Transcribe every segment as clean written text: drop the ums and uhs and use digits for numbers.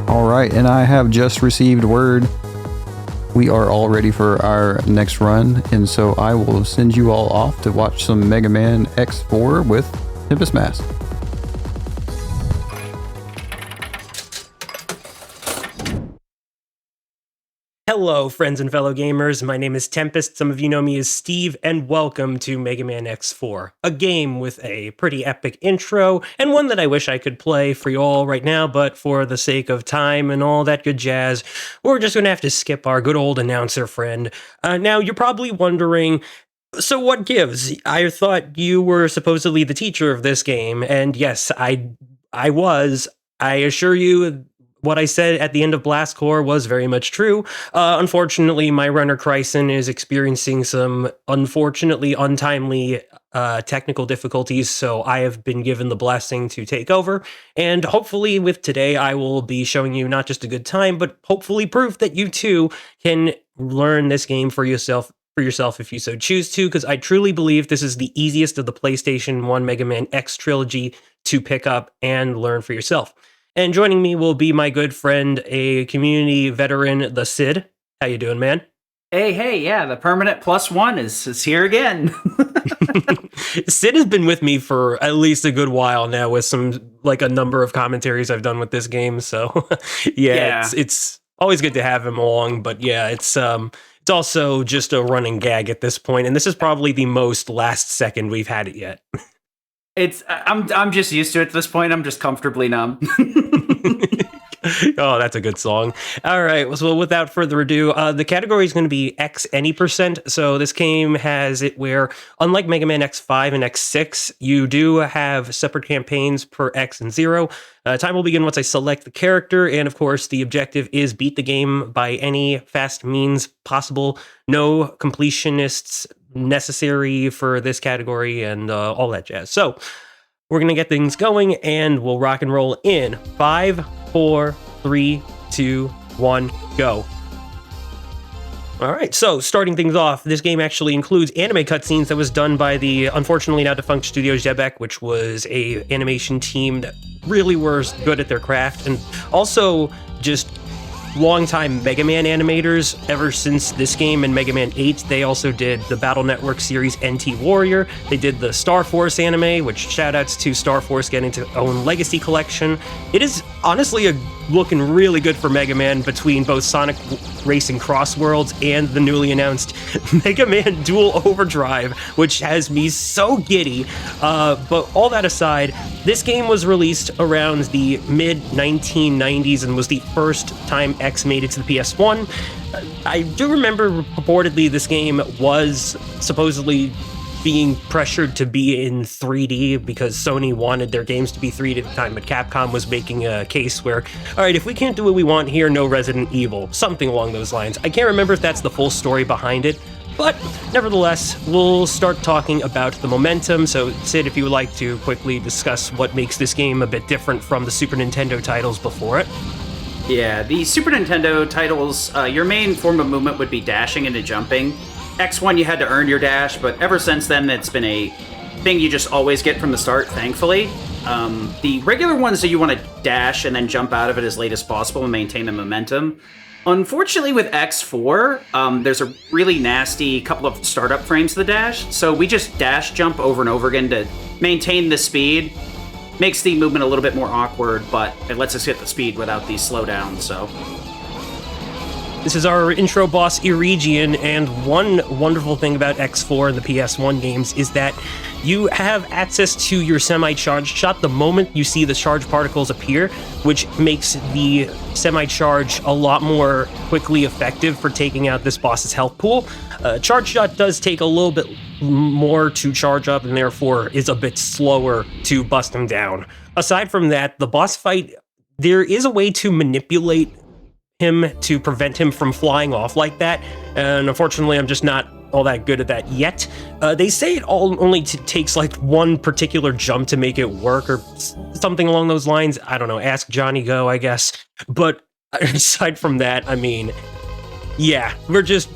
All right, and I have just received word. We are all ready for our next run, and so I will send you all off to watch some Mega Man X4 with TempestMask. Hello, friends and fellow gamers. My name is Tempest. Some of you know me as Steve, and welcome to Mega Man X4, a game with a pretty epic intro, and one that I wish I could play for you all right now, but for the sake of time and all that good jazz, we're just going to have to skip our good old announcer friend. Now, you're probably wondering, so what gives? I thought you were supposedly the teacher of this game, and yes, I was. I assure you, what I said at the end of Blast Core was very much true. Unfortunately, my runner Chryson is experiencing some unfortunately untimely technical difficulties, so I have been given the blessing to take over. And hopefully with today, I will be showing you not just a good time, but hopefully proof that you too can learn this game for yourself if you so choose to, because I truly believe this is the easiest of the PlayStation 1 Mega Man X trilogy to pick up and learn for yourself. And joining me will be my good friend, a community veteran, the Sid. How you doing, man? Hey, yeah, the permanent +1 is here again. Sid has been with me for at least a good while now with a number of commentaries I've done with this game. So yeah. It's always good to have him along, but yeah, it's also just a running gag at this point, and this is probably the most last second we've had it yet. I'm just used to it at this point. I'm just comfortably numb. Oh, that's a good song. All right, so without further ado, the category is going to be X any percent. So this game has it where, unlike Mega Man X5 and X6, you do have separate campaigns per X and 0. Time will begin once I select the character, and of course, the objective is beat the game by any fast means possible. No completionists necessary for this category, and all that jazz. So we're going to get things going, and we'll rock and roll in 5, 4, 3, 2, 1, go. All right, so starting things off, this game actually includes anime cutscenes that was done by the unfortunately now defunct Studio Zebek, which was a animation team that really were good at their craft, and also just longtime Mega Man animators. Ever since this game and Mega Man 8, they also did the Battle Network series NT Warrior. They did the Star Force anime, which shoutouts to Star Force getting its own Legacy collection. It is honestly looking really good for Mega Man between both Sonic Racing Cross Worlds and the newly announced Mega Man Dual Overdrive, which has me so giddy. But all that aside, this game was released around the mid-1990s and was the first time X made it to the PS1. I do remember purportedly this game was supposedly being pressured to be in 3D because Sony wanted their games to be 3D at the time, but Capcom was making a case where, all right, if we can't do what we want here, no Resident Evil, something along those lines. I can't remember if that's the full story behind it, but nevertheless, we'll start talking about the momentum. So Sid, if you would like to quickly discuss what makes this game a bit different from the Super Nintendo titles before it. Yeah, the Super Nintendo titles, your main form of movement would be dashing into jumping. X1, you had to earn your dash, but ever since then, it's been a thing you just always get from the start, thankfully. The regular ones that you want to dash and then jump out of it as late as possible and maintain the momentum. Unfortunately, with X4, there's a really nasty couple of startup frames to the dash, so we just dash jump over and over again to maintain the speed. Makes the movement a little bit more awkward, but it lets us hit the speed without the slowdown, so... This is our intro boss, Eregion, and one wonderful thing about X4 and the PS1 games is that you have access to your semi-charged shot the moment you see the charge particles appear, which makes the semi-charge a lot more quickly effective for taking out this boss's health pool. Charge shot does take a little bit more to charge up and therefore is a bit slower to bust him down. Aside from that, the boss fight, there is a way to manipulate him to prevent him from flying off like that, and unfortunately I'm just not all that good at that yet. They say it only takes like one particular jump to make it work or something along those lines. I don't know, ask Johnny Go, I guess. But aside from that, I mean, yeah, we're just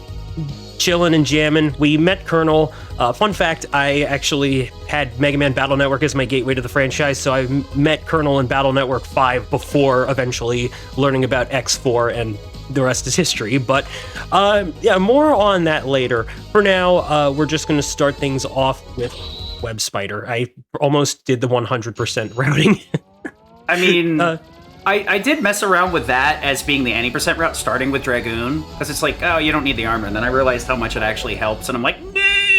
chilling and jamming. We met Colonel. Fun fact, I actually had Mega Man Battle Network as my gateway to the franchise, so I met Colonel in Battle Network 5 before eventually learning about X4, and the rest is history. But yeah, more on that later. For now, we're just going to start things off with Web Spider. I almost did the 100% routing. I mean... I did mess around with that as being the any percent route, starting with Dragoon, because it's like, oh, you don't need the armor, and then I realized how much it actually helps, and I'm like,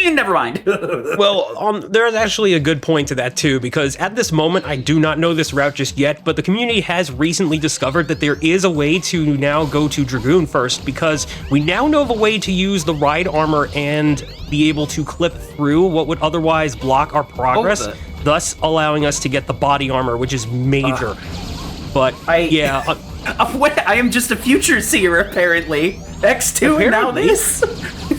never mind. Well, there's actually a good point to that too, because at this moment, I do not know this route just yet, but the community has recently discovered that there is a way to now go to Dragoon first, because we now know of a way to use the ride armor and be able to clip through what would otherwise block our progress, thus allowing us to get the body armor, which is major. But I am just a future seer, apparently. X2 and now this.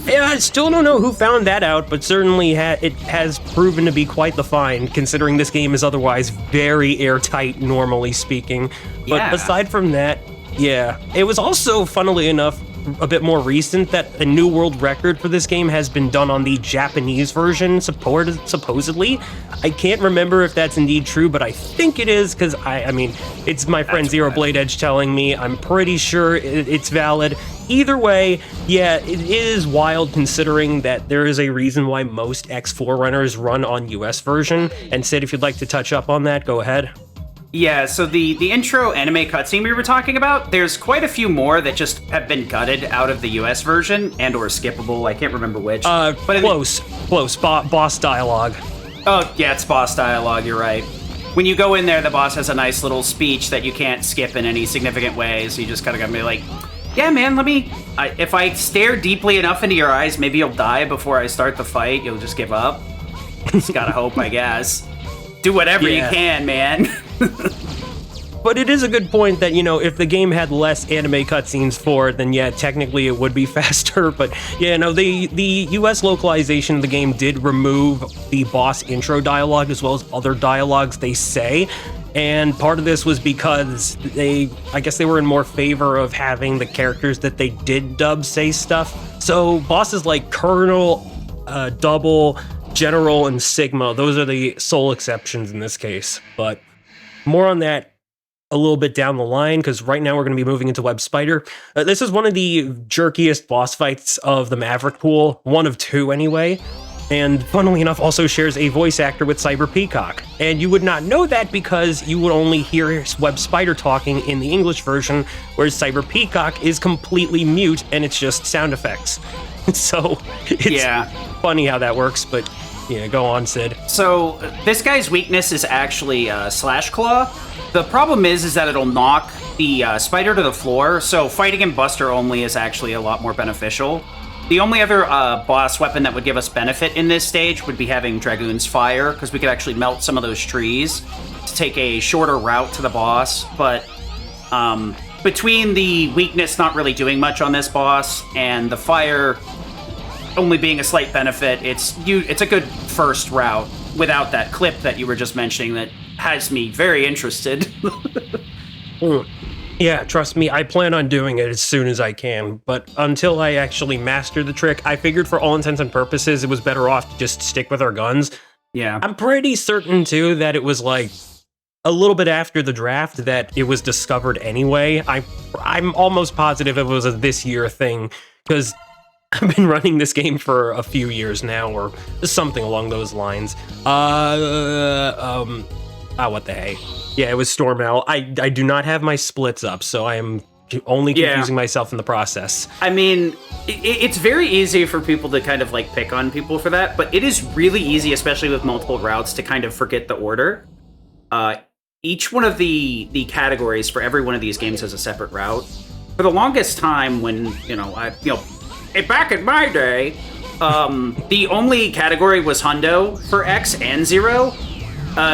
Yeah, I still don't know who found that out, but certainly it has proven to be quite the find, considering this game is otherwise very airtight, normally speaking. But aside from that, yeah, it was also, funnily enough, a bit more recent that a new world record for this game has been done on the Japanese version, supposedly. I can't remember if that's indeed true, but I think it is, because I mean, it's my friend Zero Blade Edge telling me. I'm pretty sure it's valid. Either way, yeah, it is wild considering that there is a reason why most X4 runners run on US version. And Sid, if you'd like to touch up on that, go ahead. Yeah, so the intro anime cutscene we were talking about, there's quite a few more that just have been gutted out of the US version and or skippable. I can't remember which. But close. Boss dialogue. Oh, yeah, it's boss dialogue, you're right. When you go in there, the boss has a nice little speech that you can't skip in any significant way, so you just kind of gotta be like, yeah, man, if I stare deeply enough into your eyes, maybe you'll die before I start the fight. You'll just give up. Just gotta hope, I guess. Do whatever you can, man. But it is a good point that, you know, if the game had less anime cutscenes for it, then yeah, technically it would be faster. But yeah, no, the US localization of the game did remove the boss intro dialogue as well as other dialogues they say. And part of this was because I guess they were in more favor of having the characters that they did dub say stuff. So bosses like Colonel, Double, General, and Sigma, those are the sole exceptions in this case. But more on that a little bit down the line, because right now we're going to be moving into Web Spider. This is one of the jerkiest boss fights of the Maverick pool, one of two anyway, and funnily enough also shares a voice actor with Cyber Peacock. And you would not know that because you would only hear Web Spider talking in the English version, whereas Cyber Peacock is completely mute and it's just sound effects. So it's funny how that works, but yeah, go on, Sid. So this guy's weakness is actually Slash Claw. The problem is that it'll knock the spider to the floor, so fighting him Buster only is actually a lot more beneficial. The only other boss weapon that would give us benefit in this stage would be having Dragoon's Fire, because we could actually melt some of those trees to take a shorter route to the boss, but between the weakness not really doing much on this boss and the fire only being a slight benefit, it's a good first route without that clip that you were just mentioning that has me very interested. Yeah, trust me, I plan on doing it as soon as I can, but until I actually master the trick, I figured for all intents and purposes it was better off to just stick with our guns. Yeah. I'm pretty certain, too, that it was like a little bit after the draft that it was discovered anyway. I'm almost positive it was a this year thing, because I've been running this game for a few years now, or something along those lines. What the hey? Yeah, it was Storm Owl. I do not have my splits up, so I am only confusing myself in the process. I mean, it's very easy for people to kind of like pick on people for that, but it is really easy, especially with multiple routes, to kind of forget the order. Each one of the categories for every one of these games has a separate route. For the longest time, when back in my day, the only category was Hundo for X and Zero.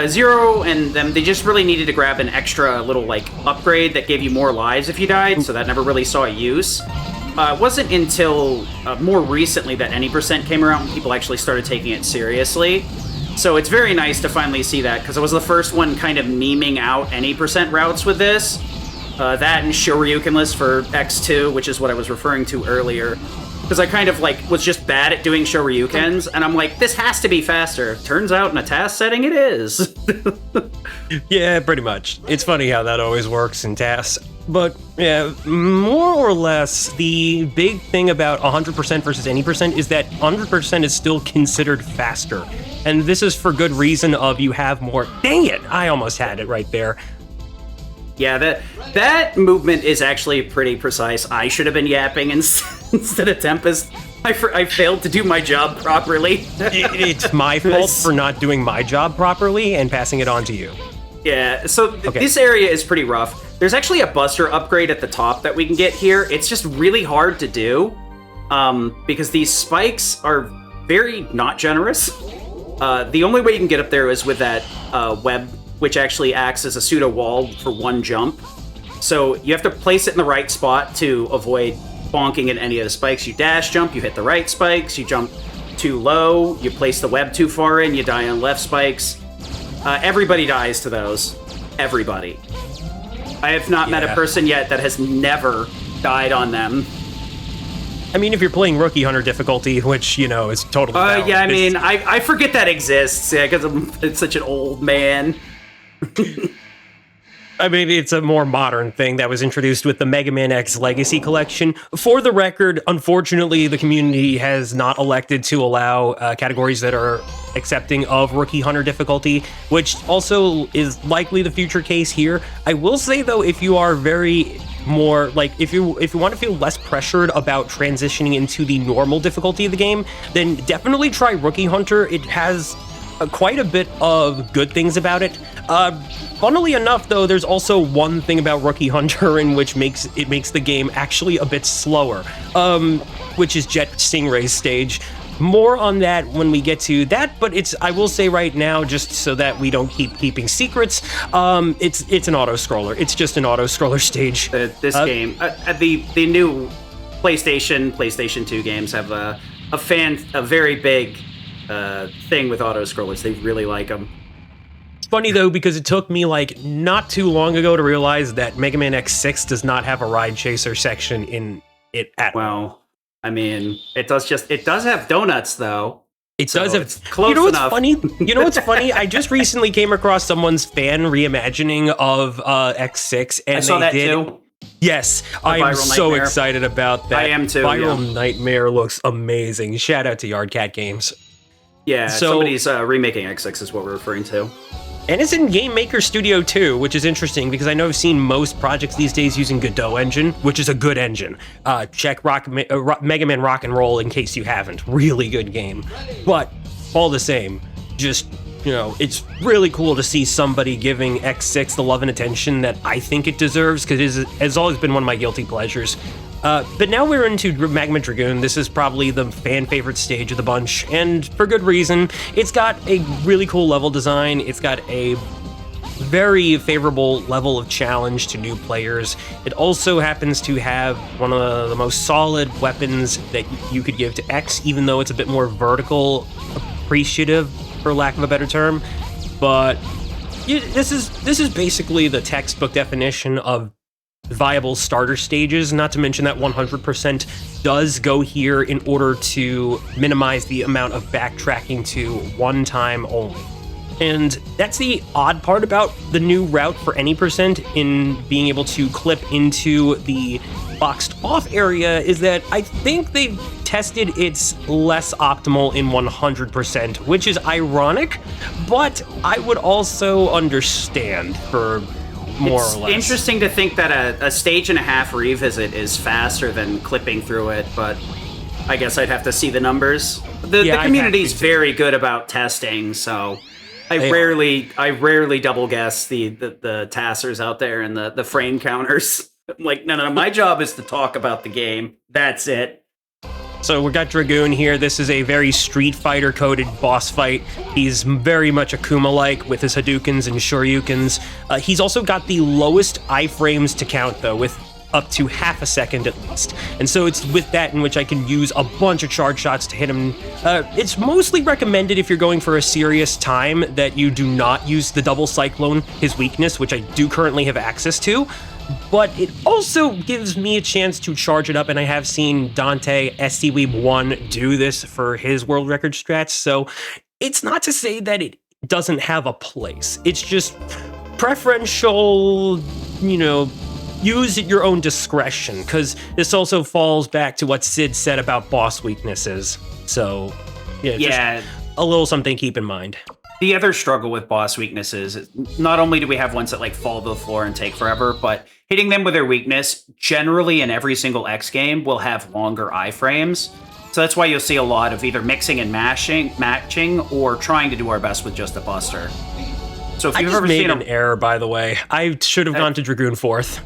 Zero and them, they just really needed to grab an extra little, like, upgrade that gave you more lives if you died, so that never really saw use. It wasn't until more recently that any percent came around and people actually started taking it seriously. So it's very nice to finally see that, because I was the first one kind of memeing out any percent routes with this. That and Shoryukenless for X2, which is what I was referring to earlier. because I kind of like was just bad at doing Shoryukens, and I'm like, this has to be faster. Turns out in a task setting, it is. Yeah, pretty much. It's funny how that always works in tasks. But yeah, more or less, the big thing about 100% versus any percent is that 100% is still considered faster. And this is for good reason of you have more... Dang it! I almost had it right there. Yeah, that movement is actually pretty precise. I should have been yapping instead of Tempest. I failed to do my job properly. It's my fault for not doing my job properly and passing it on to you. Yeah, so this area is pretty rough. There's actually a Buster upgrade at the top that we can get here. It's just really hard to do because these spikes are very not generous. The only way you can get up there is with that web, which actually acts as a pseudo wall for one jump. So you have to place it in the right spot to avoid bonking at any of the spikes. You dash jump, you hit the right spikes, you jump too low, you place the web too far in, you die on left spikes. Everybody dies to those. Everybody. I have not met a person yet that has never died on them. I mean, if you're playing Rookie Hunter difficulty, which, is totally valid. Yeah, I mean, I forget that exists, because I'm such an old man. I mean, it's a more modern thing that was introduced with the Mega Man X Legacy Collection. For the record, unfortunately, the community has not elected to allow categories that are accepting of Rookie Hunter difficulty, which also is likely the future case here. I will say, though, if you are very more, like, if you want to feel less pressured about transitioning into the normal difficulty of the game, then definitely try Rookie Hunter. It has quite a bit of good things about it. Funnily enough, though, there's also one thing about Rookie Hunter in which makes the game actually a bit slower, which is Jet Stingray's stage. More on that when we get to that, but I will say right now, just so that we don't keeping secrets, it's an auto-scroller. It's just an auto-scroller stage. This game, the new PlayStation 2 games have a very big thing with auto-scrollers. They really like them. It's funny, though, because it took me, not too long ago to realize that Mega Man X6 does not have a Ride Chaser section in it at all. Well, I mean, it does have donuts, though. It does have... It's close enough. You know what's funny? I just recently came across someone's fan reimagining of X6, and I saw that too. Yes, I am so excited about that. I am too. Viral Nightmare looks amazing. Shout out to Yardcat Games. Yeah, somebody's remaking X6 is what we're referring to. And it's in Game Maker Studio 2, which is interesting because I know I've seen most projects these days using Godot engine, which is a good engine. Check Mega Man Rock and Roll in case you haven't. Really good game. But all the same, just, it's really cool to see somebody giving X6 the love and attention that I think it deserves, because it has always been one of my guilty pleasures. But now we're into Magma Dragoon. This is probably the fan favorite stage of the bunch, and for good reason. It's got a really cool level design. It's got a very favorable level of challenge to new players. It also happens to have one of the most solid weapons that you could give to X, even though it's a bit more vertical appreciative, for lack of a better term. But this is basically the textbook definition of viable starter stages, not to mention that 100% does go here in order to minimize the amount of backtracking to one time only. And that's the odd part about the new route for any percent in being able to clip into the boxed off area, is that I think they've tested it's less optimal in 100%, which is ironic, but I would also understand for more or less. It's interesting to think that a stage and a half revisit is faster than clipping through it, but I guess I'd have to see the numbers. The community is very good about testing, so I rarely double guess the tassers out there and the frame counters. I'm like, no, my job is to talk about the game. That's it. So we got Dragoon here. This is a very Street Fighter coded boss fight. He's very much Akuma-like with his Hadoukens and Shoryukens. He's also got the lowest iframes to count, though, with up to half a second at least. And so it's with that in which I can use a bunch of charge shots to hit him. It's mostly recommended if you're going for a serious time that you do not use the double cyclone, his weakness, which I do currently have access to. but it also gives me a chance to charge it up, and I have seen Dante STWeeb1 do this for his world record strats, so it's not to say that it doesn't have a place. It's just preferential, use at your own discretion, because this also falls back to what Sid said about boss weaknesses. So, just a little something to keep in mind. The other struggle with boss weaknesses is not only do we have ones that like fall to the floor and take forever, but hitting them with their weakness, generally in every single X game, will have longer iframes. So that's why you'll see a lot of either mixing and matching, or trying to do our best with just a buster. So if you've ever seen an error, by the way, I should have gone to Dragoon 4th.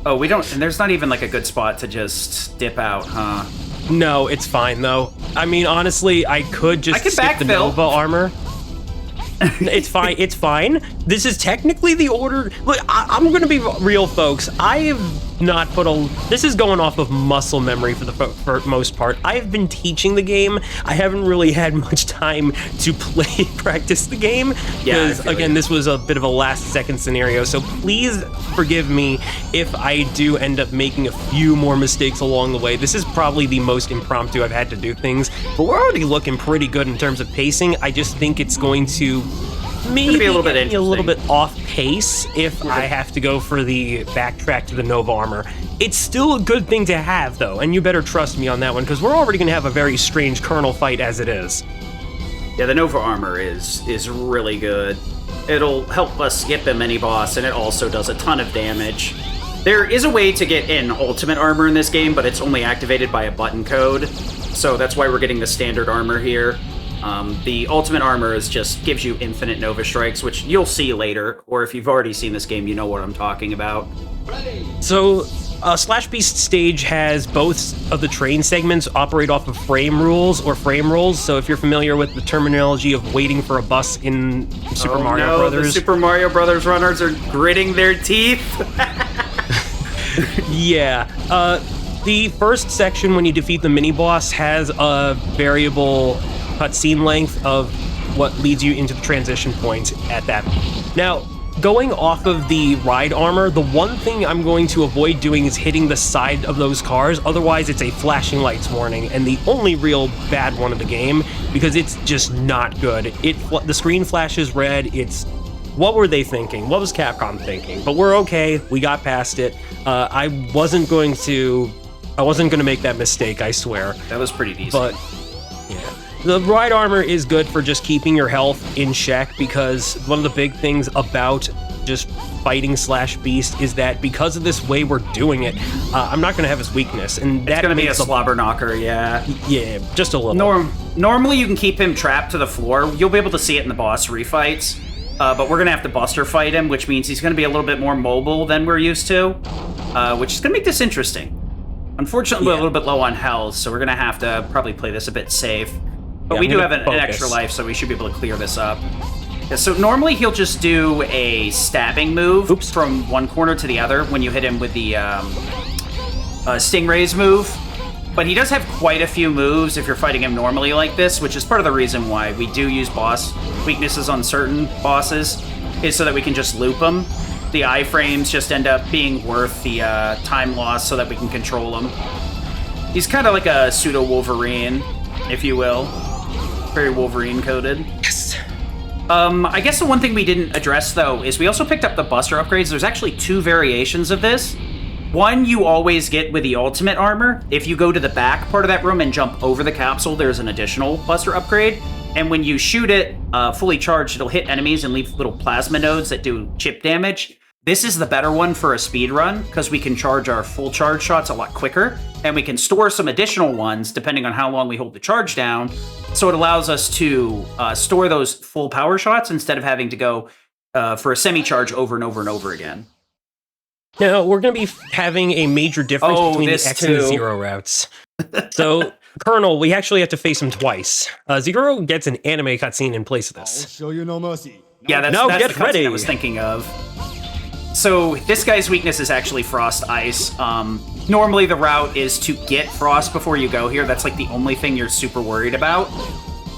Oh, we don't, and there's not even like a good spot to just dip out, huh? No, it's fine though. I mean, honestly, I could just skip the Nova armor. It's fine. It's fine. This is technically the order. Look, I'm going to be real, folks. I have not put a. This is going off of muscle memory for the most part. I have been teaching the game. I haven't really had much time to practice the game because again, this was a bit of a last-second scenario. So please forgive me if I do end up making a few more mistakes along the way. This is probably the most impromptu I've had to do things, but we're already looking pretty good in terms of pacing. I just think it's going to maybe be a little bit off pace if I have to go for the backtrack to the Nova armor. It's still a good thing to have, though, and you better trust me on that one, because we're already going to have a very strange Colonel fight as it is. Yeah, the Nova armor is really good. It'll help us skip a mini-boss, and it also does a ton of damage. There is a way to get in ultimate armor in this game, but it's only activated by a button code, so that's why we're getting the standard armor here. The ultimate armor just gives you infinite Nova strikes, which you'll see later, or if you've already seen this game, you know what I'm talking about. So, Slash Beast stage has both of the train segments operate off of frame rules or frame rolls. So if you're familiar with the terminology of waiting for a bus in Super Mario Brothers. The Super Mario Brothers runners are gritting their teeth. Yeah. The first section, when you defeat the mini-boss, has a variable cutscene length of what leads you into the transition point at that. Now, going off of the ride armor, the one thing I'm going to avoid doing is hitting the side of those cars. Otherwise, it's a flashing lights warning, and the only real bad one of the game, because it's just not good. The screen flashes red. It's what were they thinking? What was Capcom thinking? But we're okay. We got past it. I wasn't going to make that mistake, I swear. That was pretty decent. But yeah. The ride armor is good for just keeping your health in check, because one of the big things about just fighting Slash Beast is that because of this way we're doing it, I'm not going to have his weakness. And it's going to be a slobber knocker, yeah. Yeah, just a little. Normally you can keep him trapped to the floor. You'll be able to see it in the boss refights. But we're going to have to buster fight him, which means he's going to be a little bit more mobile than we're used to, which is going to make this interesting. Unfortunately, we're a little bit low on health, so we're going to have to probably play this a bit safe. But we do have an extra life, so we should be able to clear this up. Yeah, so normally he'll just do a stabbing move from one corner to the other when you hit him with the Stingray's move. But he does have quite a few moves if you're fighting him normally like this, which is part of the reason why we do use boss weaknesses on certain bosses, is so that we can just loop them. The iframes just end up being worth the time loss so that we can control him. He's kind of like a pseudo-Wolverine, if you will. Very Wolverine-coded. Yes! I guess the one thing we didn't address, though, is we also picked up the Buster upgrades. There's actually 2 variations of this. One you always get with the ultimate armor. If you go to the back part of that room and jump over the capsule, there's an additional Buster upgrade. And when you shoot it fully charged, it'll hit enemies and leave little plasma nodes that do chip damage. This is the better one for a speed run, because we can charge our full charge shots a lot quicker, and we can store some additional ones depending on how long we hold the charge down. So it allows us to store those full power shots instead of having to go for a semi-charge over and over and over again. Now, we're going to be having a major difference between the X and the Zero routes. So, Colonel, we actually have to face him twice. Zero gets an anime cutscene in place of this. I'll show you no mercy. Yeah, that's the cutscene I was thinking of. So this guy's weakness is actually Frost Ice. Normally the route is to get Frost before you go here. That's like the only thing you're super worried about.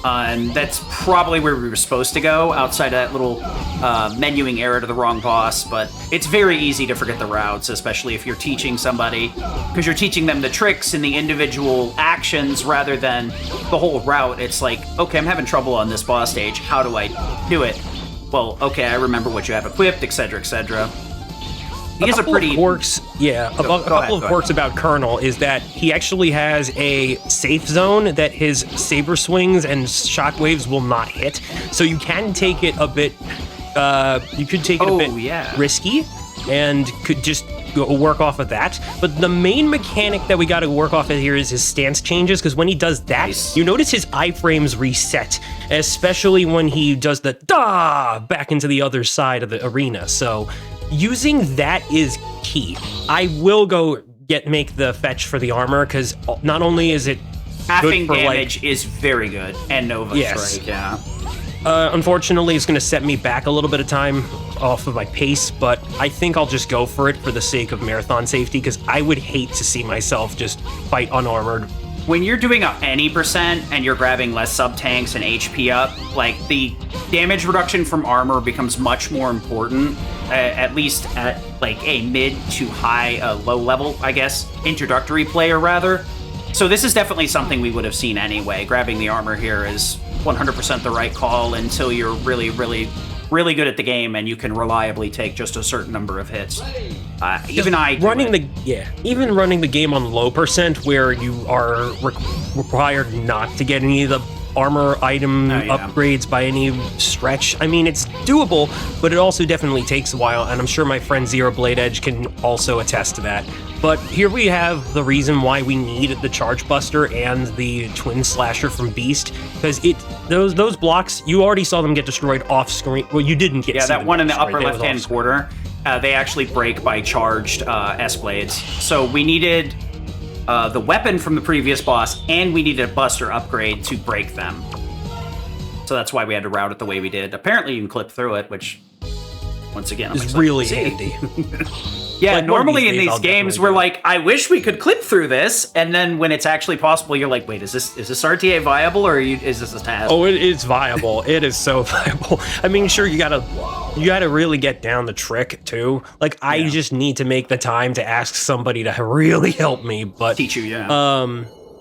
And that's probably where we were supposed to go, outside of that little menuing error to the wrong boss. But it's very easy to forget the routes, especially if you're teaching somebody, because you're teaching them the tricks and the individual actions rather than the whole route. It's like, okay, I'm having trouble on this boss stage. How do I do it? Well, okay, I remember what you have equipped, etc., etc. He is a pretty quirks. Yeah, a couple of quirks about Colonel is that he actually has a safe zone that his saber swings and shockwaves will not hit. So you can take it a bit. You could take it a bit risky, and could just work off of that. But the main mechanic that we got to work off of here is his stance changes, because when he does that, you notice his iframes reset, especially when he does the da back into the other side of the arena. So using that is key. I will go make the fetch for the armor, because not only is it halving good for damage is very good, and Nova Strike, yeah. Unfortunately, it's going to set me back a little bit of time off of my pace, but I think I'll just go for it for the sake of marathon safety, because I would hate to see myself just fight unarmored. When you're doing any percent and you're grabbing less sub-tanks and HP up, like, the damage reduction from armor becomes much more important, at least at, like, a mid to high, low level, I guess, introductory player, rather. So this is definitely something we would have seen anyway. Grabbing the armor here is 100% the right call until you're really, really, really good at the game and you can reliably take just a certain number of hits. Even running the game on low percent, where you are required not to get any of the armor item upgrades by any stretch. I mean, it's doable, but it also definitely takes a while, and I'm sure my friend Zero Blade Edge can also attest to that. But here we have the reason why we need the Charge Buster and the Twin Slasher from Beast, because those blocks, you already saw them get destroyed off screen. Well, you didn't get that one in the upper left-hand corner. They actually break by charged S-Blades. So we needed the weapon from the previous boss, and we needed a Buster upgrade to break them. So that's why we had to route it the way we did. Apparently you can clip through it, which, once again, is really handy. Yeah, like, normally in these games, we're like, I wish we could clip through this, and then when it's actually possible, you're like, wait, is this RTA viable, or is this a task? Oh, it's viable. It is so viable. I mean, sure, you gotta really get down the trick too. Like, I just need to make the time to ask somebody to really help me, but teach you,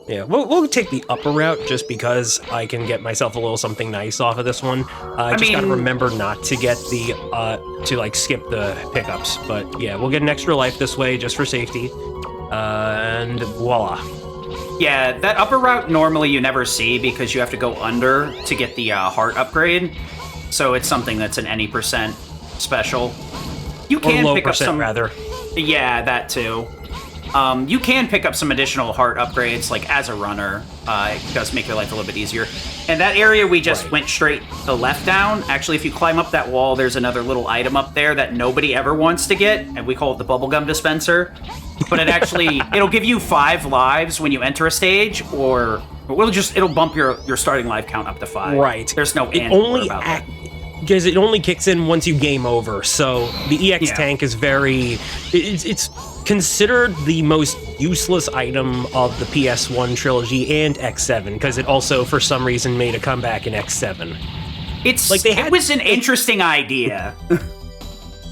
we'll take the upper route just because I can get myself a little something nice off of this one. I just gotta remember not to get the skip the pickups. But yeah, we'll get an extra life this way just for safety, and voila. Yeah, that upper route normally you never see because you have to go under to get the heart upgrade. So it's something that's an any percent special. You can pick up some rather. Yeah, that too. You can pick up some additional heart upgrades, like, as a runner. It does make your life a little bit easier. And that area we just went straight the left down. Actually, if you climb up that wall, there's another little item up there that nobody ever wants to get, and we call it the bubblegum dispenser. But it actually, it'll give you 5 lives when you enter a stage, or it'll bump your starting life count up to 5. Right. There's no end about that. Because it only kicks in once you game over, so the EX tank is it's considered the most useless item of the PS1 trilogy and X7, because it also, for some reason, made a comeback in X7. It was an interesting idea.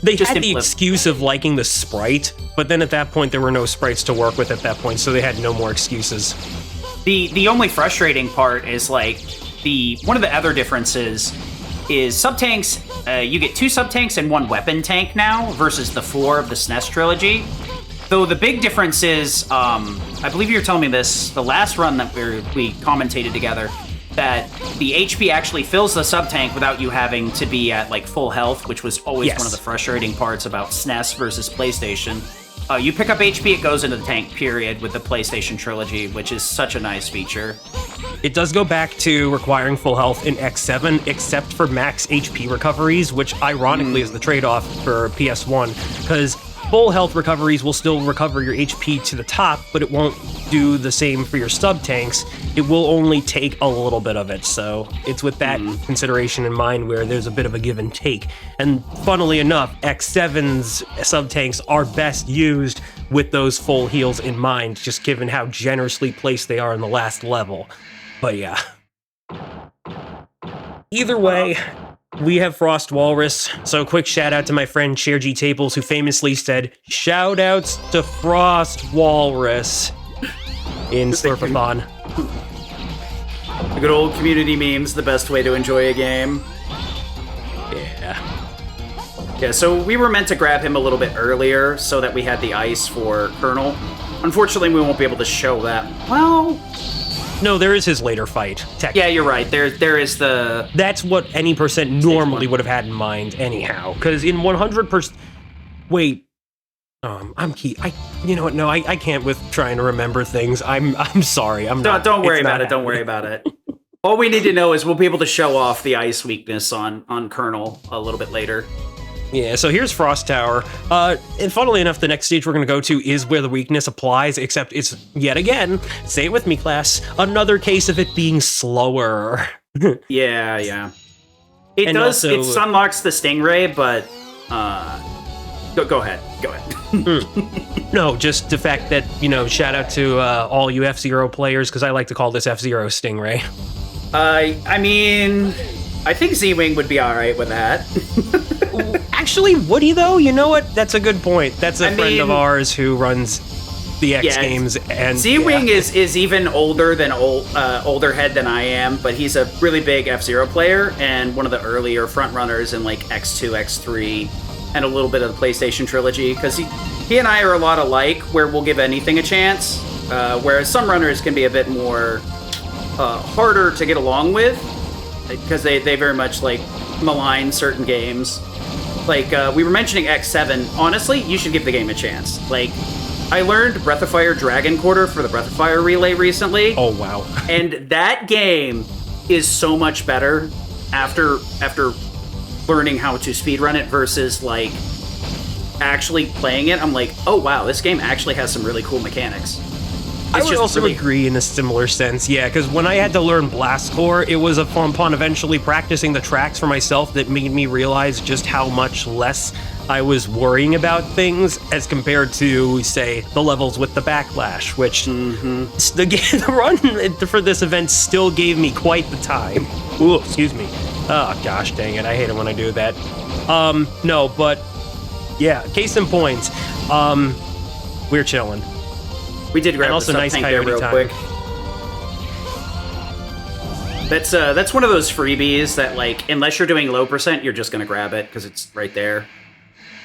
They had the excuse of liking the sprite, but then at that point, there were no sprites to work with at that point, so they had no more excuses. The only frustrating part is, like, one of the other differences is sub-tanks. You get 2 sub-tanks and 1 weapon tank now versus the 4 of the SNES trilogy. Though the big difference is, I believe you were telling me this the last run that we commentated together, that the HP actually fills the sub-tank without you having to be at, like, full health, which was always one of the frustrating parts about SNES versus PlayStation. You pick up HP, it goes into the tank, period, with the PlayStation trilogy, which is such a nice feature. It does go back to requiring full health in X7, except for max HP recoveries, which ironically is the trade-off for PS1, because full health recoveries will still recover your HP to the top, but it won't do the same for your sub-tanks. It will only take a little bit of it, so it's with that consideration in mind where there's a bit of a give and take. And funnily enough, X7's sub-tanks are best used with those full heals in mind, just given how generously placed they are in the last level. But yeah. Either way, we have Frost Walrus. So quick shout out to my friend Chair G Tables, who famously said, shout outs to Frost Walrus in Slurpathon. The good old community memes, the best way to enjoy a game. Yeah. Yeah, so we were meant to grab him a little bit earlier so that we had the ice for Colonel. Unfortunately, we won't be able to show that. Well... No, there is his later fight, technically. Yeah, you're right. There is the... That's what any percent normally would have had in mind anyhow. Because in 100%... Wait. You know what? No, I can't with trying to remember things. I'm sorry. Don't worry about it. Don't worry about it. All we need to know is we'll be able to show off the ice weakness on Colonel a little bit later. Yeah, so here's Frost Tower. And funnily enough, the next stage we're going to go to is where the weakness applies, except it's, yet again, say it with me, class, another case of it being slower. Yeah. It unlocks the Stingray, but, go ahead. No, just the fact that, shout out to all you F-Zero players, because I like to call this F-Zero Stingray. I mean, I think Z-Wing would be alright with that. Actually, would he though? You know what? That's a good point. That's a friend of ours who runs the X Games, and Z-Wing is even older head than I am, but he's a really big F-Zero player and one of the earlier front runners in like X2, X3, and a little bit of the PlayStation trilogy. Because he and I are a lot alike, where we'll give anything a chance, whereas some runners can be a bit more harder to get along with because they very much like malign certain games. Like, we were mentioning X7. Honestly, you should give the game a chance. Like, I learned Breath of Fire Dragon Quarter for the Breath of Fire Relay recently. Oh, wow. And that game is so much better after learning how to speedrun it versus, like, actually playing it. I'm like, oh, wow, this game actually has some really cool mechanics. I would also agree in a similar sense, yeah, because when I had to learn Blast Core, it was upon eventually practicing the tracks for myself that made me realize just how much less I was worrying about things as compared to, say, the levels with the Backlash, which the run for this event still gave me quite the time. Ooh, excuse me. Oh, gosh dang it, I hate it when I do that. No, but, yeah, case in point, we're chilling. We did grab also the nice tank there real quick. That's one of those freebies that, like, unless you're doing low percent, you're just gonna grab it because it's right there.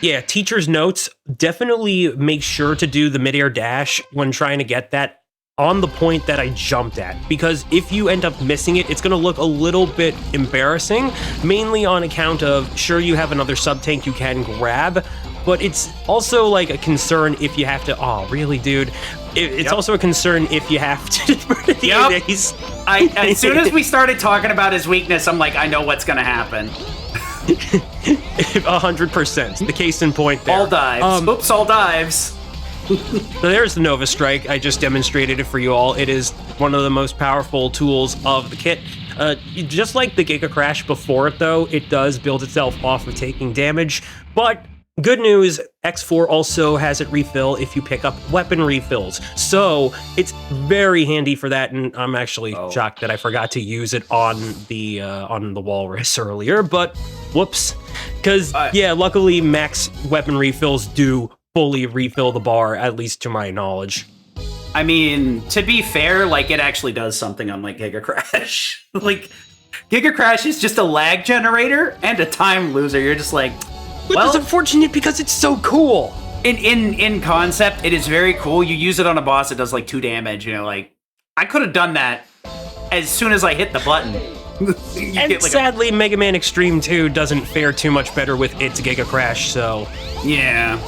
Yeah, teacher's notes, definitely make sure to do the midair dash when trying to get that on the point that I jumped at, because if you end up missing it, it's going to look a little bit embarrassing, mainly on account of, sure, you have another sub-tank you can grab, but it's also like a concern if you have to, oh, really, dude? It's also a concern if you have to. As soon as we started talking about his weakness, I'm like, I know what's going to happen. 100%. The case in point there. All dives. Oops, all dives. So there's the Nova Strike. I just demonstrated it for you all. It is one of the most powerful tools of the kit. Just like the Giga Crash before it, though, it does build itself off of taking damage. But good news, X4 also has it refill if you pick up weapon refills. So it's very handy for that, and I'm actually shocked that I forgot to use it on the Walrus earlier, but whoops. Because, yeah, luckily max weapon refills do fully refill the bar, at least to my knowledge. I mean, to be fair, like, it actually does something unlike Giga Crash. Like, Giga Crash is just a lag generator and a time loser. You're just like, which is unfortunate because it's so cool. In concept, it is very cool. You use it on a boss, it does like 2 damage. You know, like, I could have done that as soon as I hit the button. And like sadly, Mega Man Extreme 2 doesn't fare too much better with its Giga Crash, so... Yeah.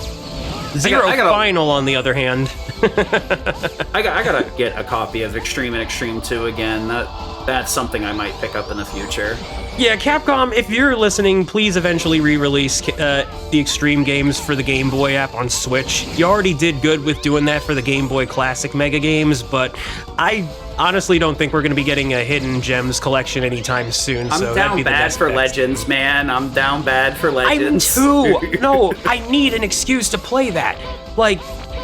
Zero Final, on the other hand. I gotta get a copy of Extreme and Extreme 2 again. That's something I might pick up in the future. Yeah, Capcom, if you're listening, please eventually re-release the Extreme games for the Game Boy app on Switch. You already did good with doing that for the Game Boy Classic Mega games, but I honestly don't think we're going to be getting a Hidden Gems collection anytime soon. I'm down bad for Legends, man. I'm down bad for Legends. I'm too. No, I need an excuse to play that. Like,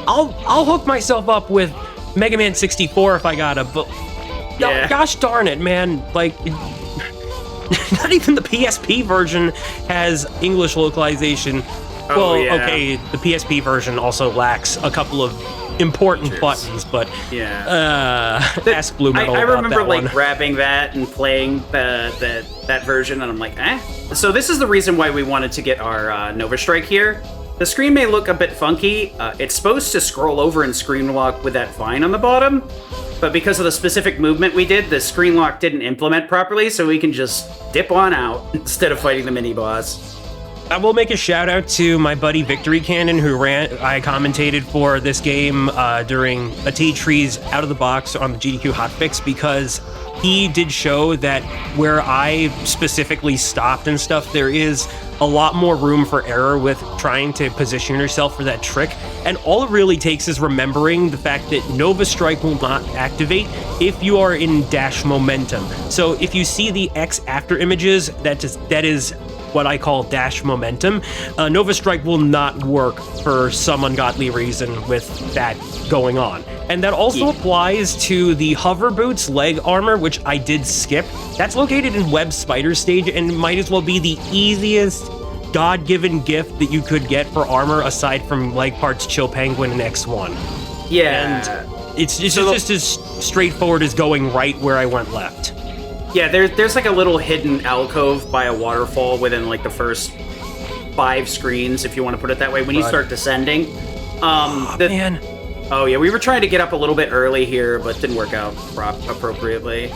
I'll hook myself up with Mega Man 64 if I gotta, but yeah. Gosh darn it, man. Like, not even the PSP version has English localization. Oh, Well, yeah. okay, the PSP version also lacks a couple of important Features. buttons, but ask Blue Metal I about remember that like one. grabbing that and playing that version, and I'm like, eh. So this is the reason why we wanted to get our Nova Strike here. The screen may look a bit funky. It's supposed to scroll over and screen lock with that vine on the bottom, but because of the specific movement we did, the screen lock didn't implement properly, so we can just dip on out instead of fighting the mini boss. I will make a shout out to my buddy Victory Cannon, who I commentated for this game during a T-Trees out of the box on the GDQ hotfix, because he did show that where I specifically stopped and stuff, there is a lot more room for error with trying to position yourself for that trick. And all it really takes is remembering the fact that Nova Strike will not activate if you are in dash momentum. So if you see the X after images, that is what I call dash momentum. Nova Strike will not work for some ungodly reason with that going on. And that also applies to the hover boots leg armor, which I did skip. That's located in Web Spider stage and might as well be the easiest God-given gift that you could get for armor aside from leg parts, Chill Penguin, and X1. Yeah. And it's just as straightforward as going right where I went left. Yeah, there's like a little hidden alcove by a waterfall within like the first 5 screens, if you want to put it that way, when you start descending. Man. Oh yeah, we were trying to get up a little bit early here, but didn't work out appropriately.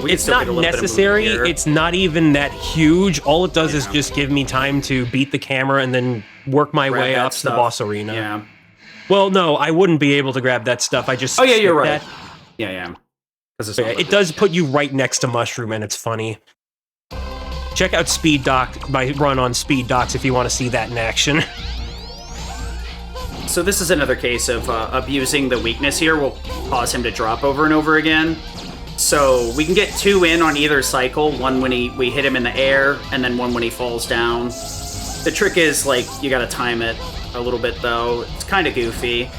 It's not necessary. It's not even that huge. All it does is just give me time to beat the camera and then work my way up to the boss arena. Yeah. Well, no, I wouldn't be able to grab that stuff. I just Oh yeah, you're skipped right. that. Yeah. It does put you right next to Mushroom, and it's funny. Check out Speed Doc, my run on Speed Docs, if you want to see that in action. So this is another case of abusing the weakness here. Will cause him to drop over and over again. So we can get 2 in on either cycle. One when we hit him in the air, and then one when he falls down. The trick is, like, you gotta time it a little bit, though. It's kind of goofy.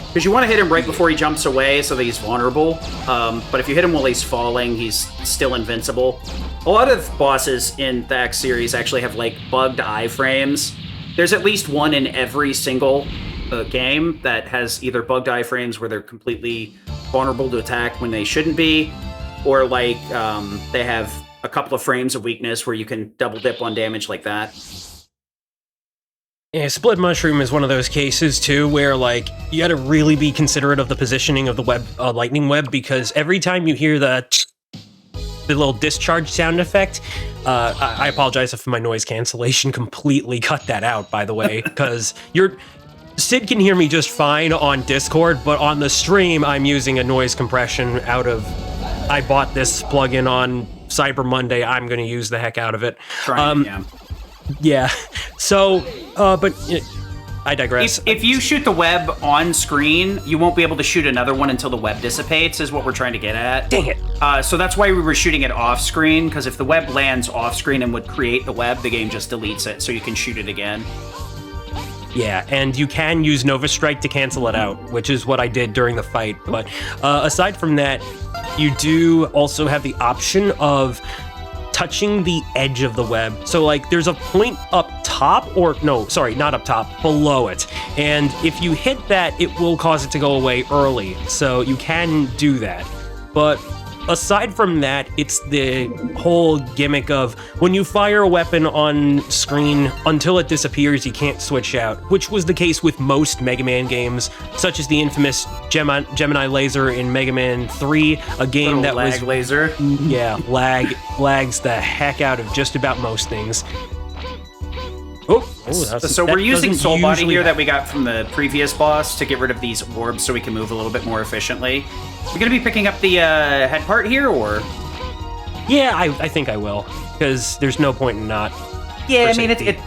Because you want to hit him right before he jumps away so that he's vulnerable. But if you hit him while he's falling, he's still invincible. A lot of bosses in the X series actually have, like, bugged iframes. There's at least one in every single game that has either bugged iframes where they're completely vulnerable to attack when they shouldn't be, or, like, they have a couple of frames of weakness where you can double dip on damage like that. Yeah, Split Mushroom is one of those cases, too, where, like, you gotta really be considerate of the positioning of the web, lightning web, because every time you hear the little discharge sound effect, I apologize if my noise cancellation completely cut that out, by the way, because Sid can hear me just fine on Discord, but on the stream, I'm using a noise compression I bought this plugin on Cyber Monday. I'm gonna use the heck out of it. Yeah. So, but I digress. If you shoot the web on screen, you won't be able to shoot another one until the web dissipates, is what we're trying to get at. Dang it. So that's why we were shooting it off screen, because if the web lands off screen and would create the web, the game just deletes it, so you can shoot it again. Yeah, and you can use Nova Strike to cancel it out, which is what I did during the fight. But aside from that, you do also have the option of touching the edge of the web. So, like, there's a point up top, or no, sorry, not up top, below it. And if you hit that, it will cause it to go away early. So you can do that. But aside from that, it's the whole gimmick of when you fire a weapon on screen, until it disappears, you can't switch out, which was the case with most Mega Man games, such as the infamous Gemini Laser in Mega Man 3, a game that lag laser. Yeah, lags the heck out of just about most things. So we're using Soul Body here that we got from the previous boss to get rid of these orbs so we can move a little bit more efficiently. We're going to be picking up the head part here, or? Yeah, I think I will, because there's no point in not. Yeah, I mean, it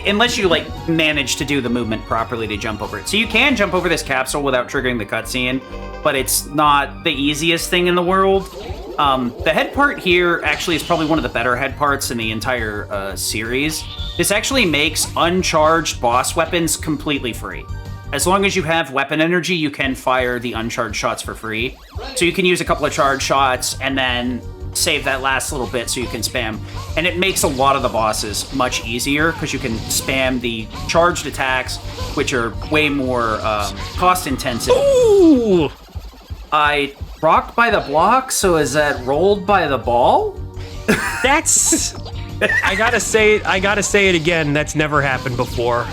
unless you, like, manage to do the movement properly to jump over it. So you can jump over this capsule without triggering the cutscene, but it's not the easiest thing in the world. The head part here actually is probably one of the better head parts in the entire series. This actually makes uncharged boss weapons completely free. As long as you have weapon energy, you can fire the uncharged shots for free. So you can use a couple of charged shots and then save that last little bit so you can spam. And it makes a lot of the bosses much easier because you can spam the charged attacks, which are way more cost intensive. Ooh! I rocked by the block, so is that rolled by the ball? That's... I gotta say it again. That's never happened before.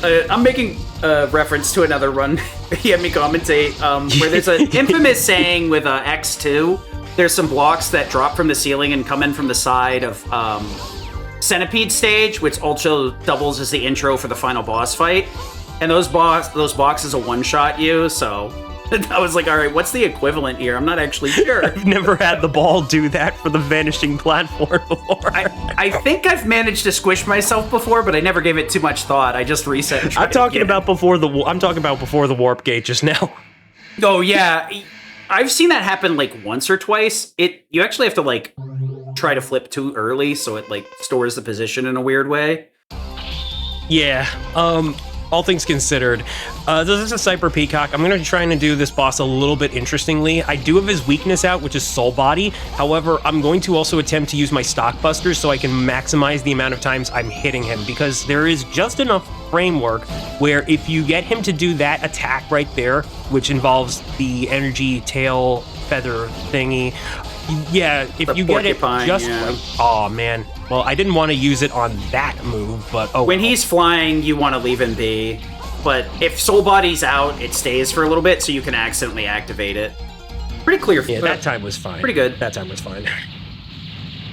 I'm making a reference to another run he had me commentate, where there's an infamous saying with X2. There's some blocks that drop from the ceiling and come in from the side of Centipede stage, which also doubles as the intro for the final boss fight. And those boxes will one-shot you, so... I was like, all right, what's the equivalent here? I'm not actually sure. I've never had the ball do that for the vanishing platform before. I think I've managed to squish myself before, but I never gave it too much thought. I just reset and tried I'm talking again. about before the warp gate just now. Oh, yeah. I've seen that happen like once or twice. You actually have to like try to flip too early, so it like stores the position in a weird way. Yeah. All things considered, this is a Cyper Peacock. I'm going to try and do this boss a little bit interestingly. I do have his weakness out, which is Soul Body. However, I'm going to also attempt to use my Stock Busters so I can maximize the amount of times I'm hitting him, because there is just enough framework where if you get him to do that attack right there, which involves the energy tail feather thingy, yeah, if you get it just right, oh man. Well, I didn't want to use it on that move, but oh. When he's flying, you want to leave him be. But if Soul Body's out, it stays for a little bit, so you can accidentally activate it. Pretty clear. Yeah, that time was fine. Pretty good. That time was fine.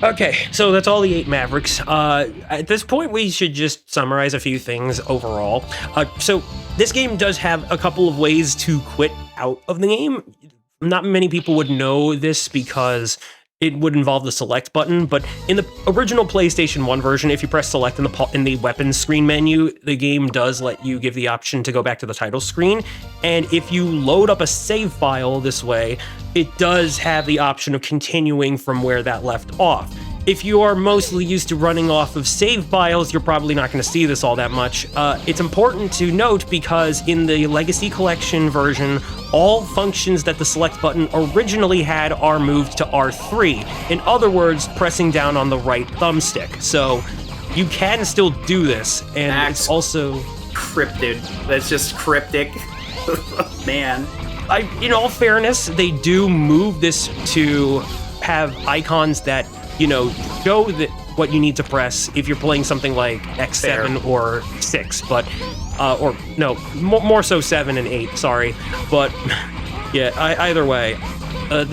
Okay, so that's all the 8 Mavericks. At this point, we should just summarize a few things overall. So this game does have a couple of ways to quit out of the game. Not many people would know this because it would involve the select button, but in the original PlayStation 1 version, if you press select in the weapons screen menu, the game does let you give the option to go back to the title screen. And if you load up a save file this way, it does have the option of continuing from where that left off. If you are mostly used to running off of save files, you're probably not going to see this all that much. It's important to note because in the Legacy Collection version, all functions that the select button originally had are moved to R3. In other words, pressing down on the right thumbstick. So you can still do this, and it's also cryptic. That's just cryptic. Man. In all fairness, they do move this to have icons that, show that what you need to press if you're playing something like X7 or 6, but, or no, more so 7 and 8, sorry. But, yeah, either way, I'm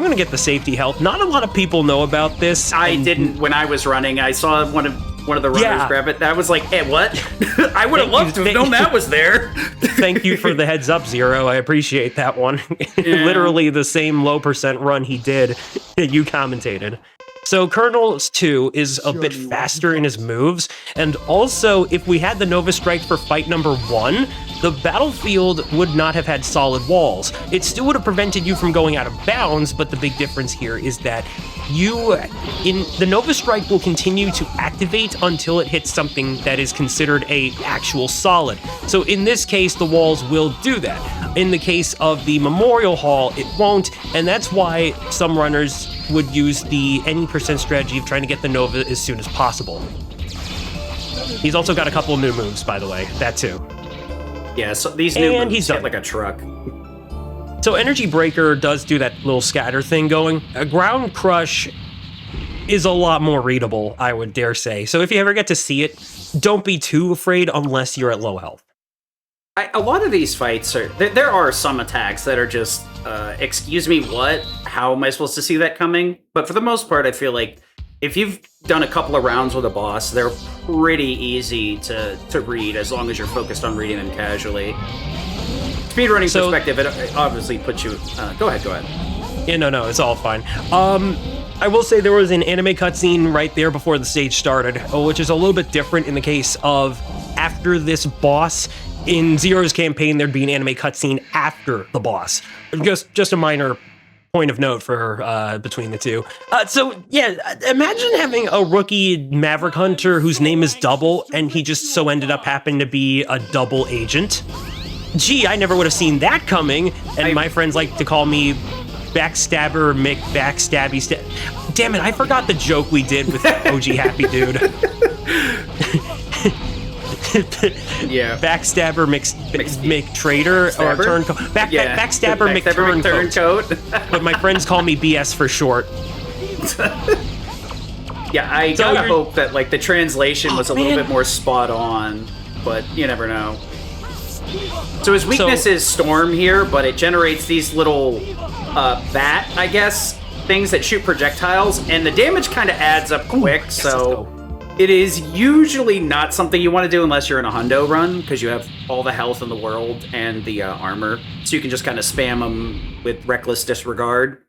gonna get the safety health. Not a lot of people know about this. I didn't when I was running. I saw one of the runners grab it. I was like, hey, what? I would have loved to have known that was there. Thank you for the heads up, Zero. I appreciate that one. Yeah. Literally the same low percent run he did, you commentated. So Colonel's 2 is a bit faster in his moves, and also if we had the Nova Strike for fight number 1, the battlefield would not have had solid walls. It still would have prevented you from going out of bounds, but the big difference here is that the Nova Strike will continue to activate until it hits something that is considered a actual solid. So in this case, the walls will do that. In the case of the Memorial Hall, it won't, and that's why some runners would use the any percent strategy of trying to get the Nova as soon as possible. He's also got a couple of new moves, by the way, that too. Yeah, so these new moves hit like a truck. So Energy Breaker does do that little scatter thing going. A Ground Crush is a lot more readable, I would dare say. So if you ever get to see it, don't be too afraid unless you're at low health. A lot of these fights there are some attacks that are just, excuse me, what? How am I supposed to see that coming? But for the most part, I feel like if you've done a couple of rounds with a boss, they're pretty easy to read as long as you're focused on reading them casually. Speedrunning perspective, it obviously puts you... Go ahead. Yeah, no, it's all fine. I will say there was an anime cutscene right there before the stage started, which is a little bit different in the case of after this boss. In Zero's campaign, there'd be an anime cutscene after the boss. Just a minor point of note for between the two. So yeah, imagine having a rookie Maverick Hunter whose name is Double, and he just so ended up happening to be a double agent. Gee, I never would have seen that coming, and my friends like to call me Backstabber backstabby Damn it, I forgot the joke we did with OG Happy Dude. Yeah. Backstabber McTrader or turncoat. Backstabber McTurncoat. But my friends call me BS for short. Yeah, I gotta hope that like the translation was a little bit more spot on, but you never know. So his weakness is Storm here, but it generates these little bat, I guess, things that shoot projectiles, and the damage kind of adds up quick, so it is usually not something you want to do unless you're in a hundo run, because you have all the health in the world and the armor, so you can just kind of spam them with reckless disregard.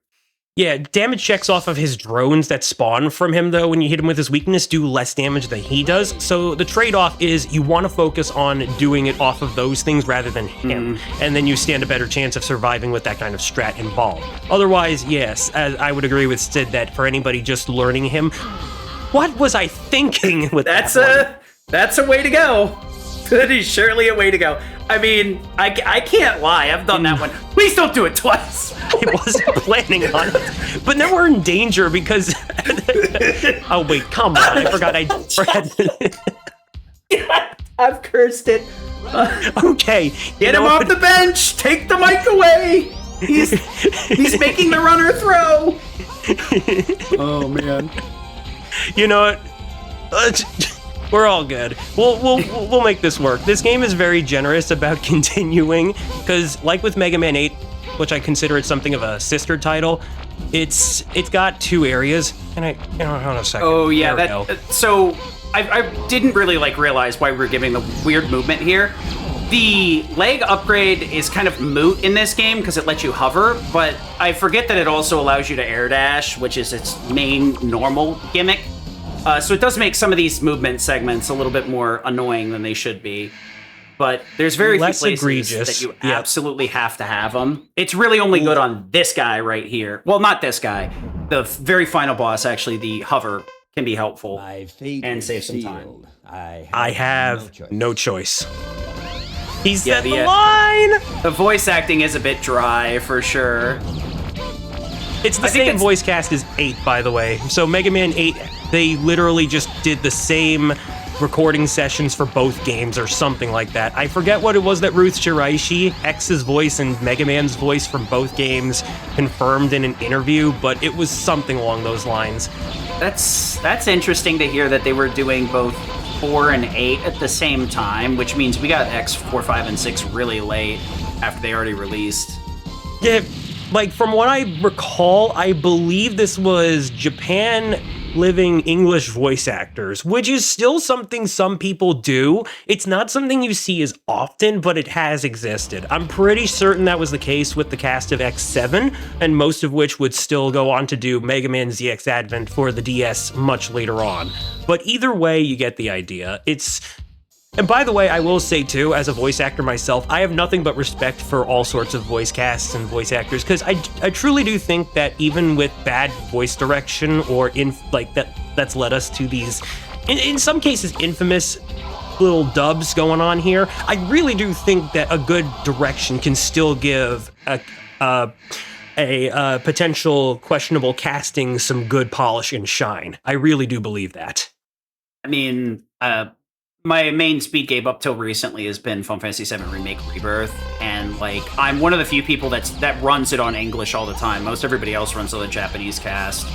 Yeah, damage checks off of his drones that spawn from him, though, when you hit him with his weakness, do less damage than he does. So the trade-off is you want to focus on doing it off of those things rather than him, and then you stand a better chance of surviving with that kind of strat involved. Otherwise, yes, I would agree with Sid that for anybody just learning him, what was I thinking with that one? That's a way to go. That is surely a way to go. I mean, I can't lie. I've done that one. Please don't do it twice. I wasn't planning on it. But now we're in danger because... Oh, wait, come on. I forgot I've cursed it. Okay. Get him off the bench. Take the mic away. He's making the runner throw. Oh, man. You know what? We're all good. We'll make this work. This game is very generous about continuing, because like with Mega Man 8, which I consider it something of a sister title, it's got two areas. And hold on a second. Oh yeah, so I didn't really realize why we were giving the weird movement here. The leg upgrade is kind of moot in this game because it lets you hover, but I forget that it also allows you to air dash, which is its main normal gimmick. So it does make some of these movement segments a little bit more annoying than they should be. But there's very few places that you absolutely have to have them. It's really only good on this guy right here. Well, not this guy. The very final boss, actually, the hover can be helpful and save some time. I have no choice. He said the line! The voice acting is a bit dry, for sure. It's the same voice cast as 8, by the way. So Mega Man 8, they literally just did the same recording sessions for both games or something like that. I forget what it was that Ruth Shiraishi, X's voice and Mega Man's voice from both games, confirmed in an interview, but it was something along those lines. That's interesting to hear that they were doing both 4 and 8 at the same time, which means we got X, 4, 5, and 6 really late after they already released. Yeah, from what I recall, I believe this was Japan living English voice actors, which is still something some people do. It's not something you see as often, but it has existed. I'm pretty certain that was the case with the cast of X7, and most of which would still go on to do Mega Man ZX Advent for the DS much later on. But either way, you get the idea. And by the way, I will say too, as a voice actor myself, I have nothing but respect for all sorts of voice casts and voice actors, because I truly do think that even with bad voice direction or that's led us to these, in some cases, infamous little dubs going on here, I really do think that a good direction can still give a potential questionable casting some good polish and shine. I really do believe that. I mean, my main speed game up till recently has been Final Fantasy VII Remake Rebirth, and I'm one of the few people that runs it on English all the time. Most everybody else runs on the Japanese cast.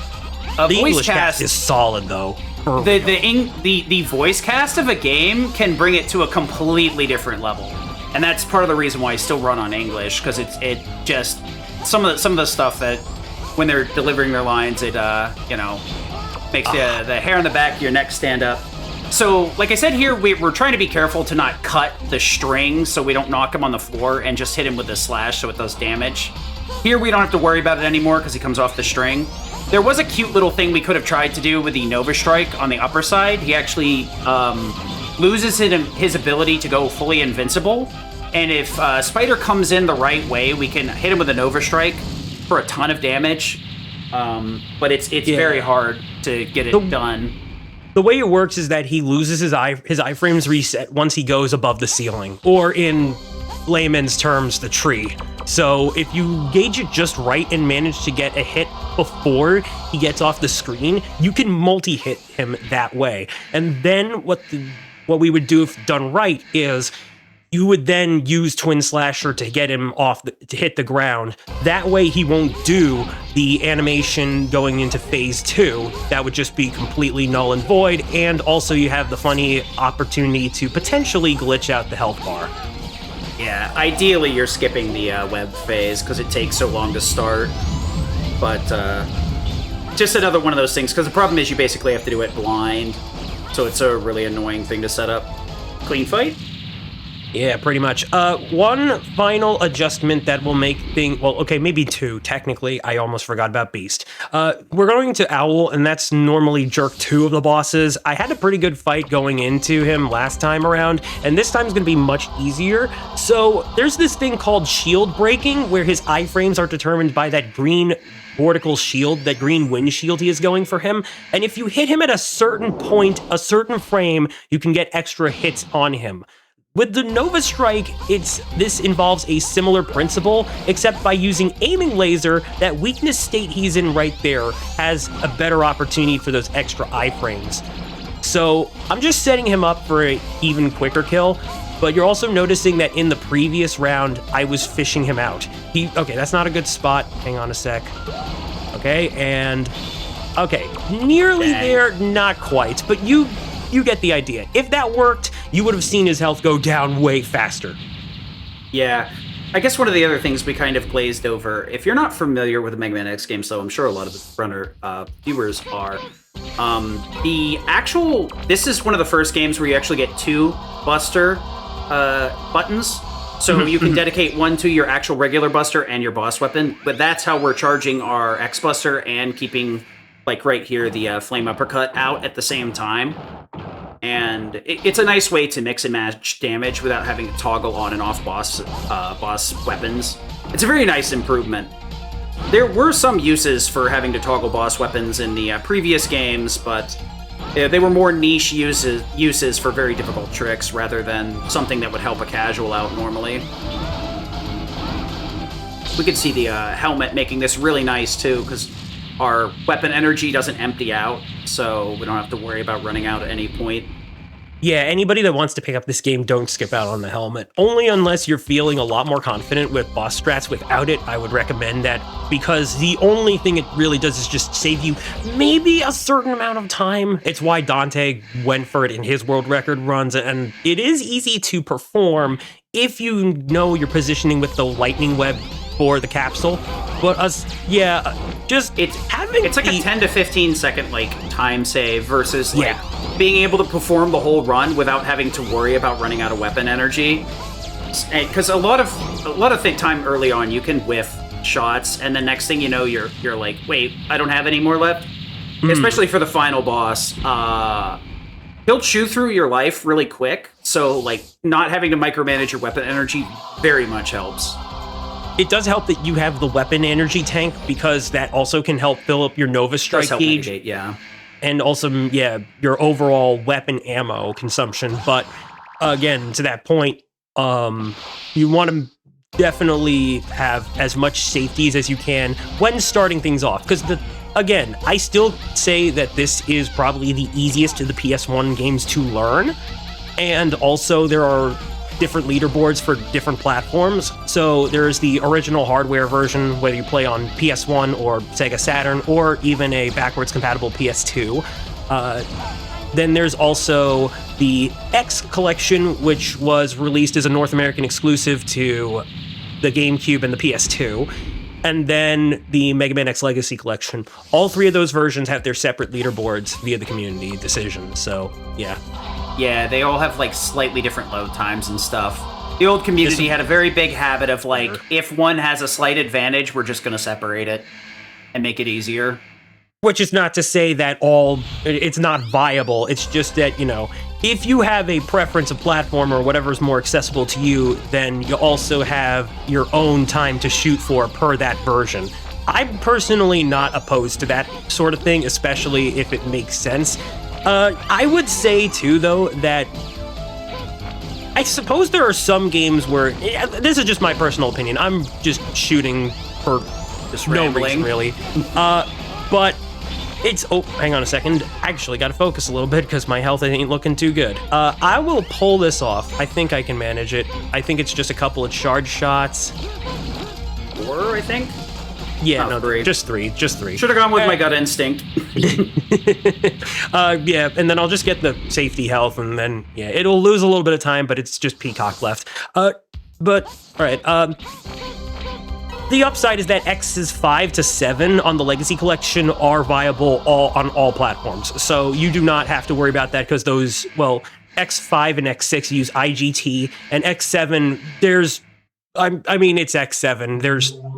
The English cast is solid though. The voice cast of a game can bring it to a completely different level, and that's part of the reason why I still run on English, because it just some of the stuff that when they're delivering their lines, it makes the hair on the back of your neck stand up. So, like I said here, we're trying to be careful to not cut the string so we don't knock him on the floor and just hit him with the slash so it does damage. Here we don't have to worry about it anymore because he comes off the string. There was a cute little thing we could have tried to do with the Nova Strike on the upper side. He actually loses his ability to go fully invincible. And if Spider comes in the right way, we can hit him with a Nova Strike for a ton of damage. But it's very hard to get it done. The way it works is that he loses his iframes reset once he goes above the ceiling, or in layman's terms, the tree. So if you gauge it just right and manage to get a hit before he gets off the screen, you can multi-hit him that way. And then what we would do if done right is you would then use Twin Slasher to get him off to hit the ground. That way he won't do the animation going into phase 2. That would just be completely null and void, and also you have the funny opportunity to potentially glitch out the health bar. Yeah, ideally you're skipping the web phase because it takes so long to start. But just another one of those things, because the problem is you basically have to do it blind, so it's a really annoying thing to set up. Clean fight? Yeah, pretty much. One final adjustment that will make things... Well, okay, maybe two, technically. I almost forgot about Beast. We're going to Owl, and that's normally Jerk 2 of the bosses. I had a pretty good fight going into him last time around, and this time is going to be much easier. So there's this thing called shield breaking, where his iframes are determined by that green vortical shield, that green windshield he is going for him. And if you hit him at a certain point, a certain frame, you can get extra hits on him. With the Nova Strike, this involves a similar principle, except by using aiming laser, that weakness state he's in right there has a better opportunity for those extra iframes. So I'm just setting him up for an even quicker kill, but you're also noticing that in the previous round, I was fishing him out. Okay, that's not a good spot. Hang on a sec. Okay, and... Okay, nearly there, not quite, but you get the idea. If that worked, you would have seen his health go down way faster. Yeah. I guess one of the other things we kind of glazed over, if you're not familiar with the Mega Man X game, so I'm sure a lot of the viewers are, this is one of the first games where you actually get 2 Buster buttons. So you can dedicate one to your actual regular Buster and your boss weapon, but that's how we're charging our X Buster and keeping, like right here, the Flame Uppercut out at the same time. And it's a nice way to mix and match damage without having to toggle on and off boss weapons. It's a very nice improvement. There were some uses for having to toggle boss weapons in the previous games, but they were more niche uses for very difficult tricks rather than something that would help a casual out normally. We could see the helmet making this really nice too, because our weapon energy doesn't empty out, so we don't have to worry about running out at any point. Yeah, anybody that wants to pick up this game, don't skip out on the helmet. Only unless you're feeling a lot more confident with boss strats. Without it, I would recommend that, because the only thing it really does is just save you maybe a certain amount of time. It's why Dante went for it in his world record runs, and it is easy to perform if you know your positioning with the lightning web for the capsule. But it's like a 10 to 15 second time save versus being able to perform the whole run without having to worry about running out of weapon energy. Because a lot of the time early on you can whiff shots, and the next thing you know you're like, wait, I don't have any more left. Especially for the final boss, he'll chew through your life really quick. So not having to micromanage your weapon energy very much helps. It does help that you have the weapon energy tank, because that also can help fill up your Nova Strike gauge. Mitigate, yeah. And also, your overall weapon ammo consumption. But again, to that point, you want to definitely have as much safeties as you can when starting things off. Because again, I still say that this is probably the easiest of the PS1 games to learn. And also there are different leaderboards for different platforms. So there's the original hardware version, whether you play on PS1 or Sega Saturn, or even a backwards compatible PS2. Then there's also the X Collection, which was released as a North American exclusive to the GameCube and the PS2. And then the Mega Man X Legacy Collection. All 3 of those versions have their separate leaderboards via the community decision. So, yeah. Yeah, they all have slightly different load times and stuff. The old community had a very big habit of if one has a slight advantage, we're just going to separate it and make it easier. Which is not to say that it's not viable. It's just that, if you have a preference of platform or whatever's more accessible to you, then you also have your own time to shoot for per that version. I'm personally not opposed to that sort of thing, especially if it makes sense. I would say, too, though, that I suppose there are some games where this is just my personal opinion. I'm just shooting for Just no rambling. reason, really. But it's hang on a second. Actually, got to focus a little bit because my health ain't looking too good. I will pull this off. I think I can manage it. I think it's just a couple of charge shots. 4, I think. Yeah, Oh, no, 3. just three. Should have gone with my gut instinct. Yeah, and then I'll just get the safety health, and then yeah, it'll lose a little bit of time, but it's just Peacock left. But all right. The upside is that X's 5 to 7 on the Legacy Collection are viable on all platforms, so you do not have to worry about that because those, well, X5 and X6 use IGT, and X7 I mean, it's X7.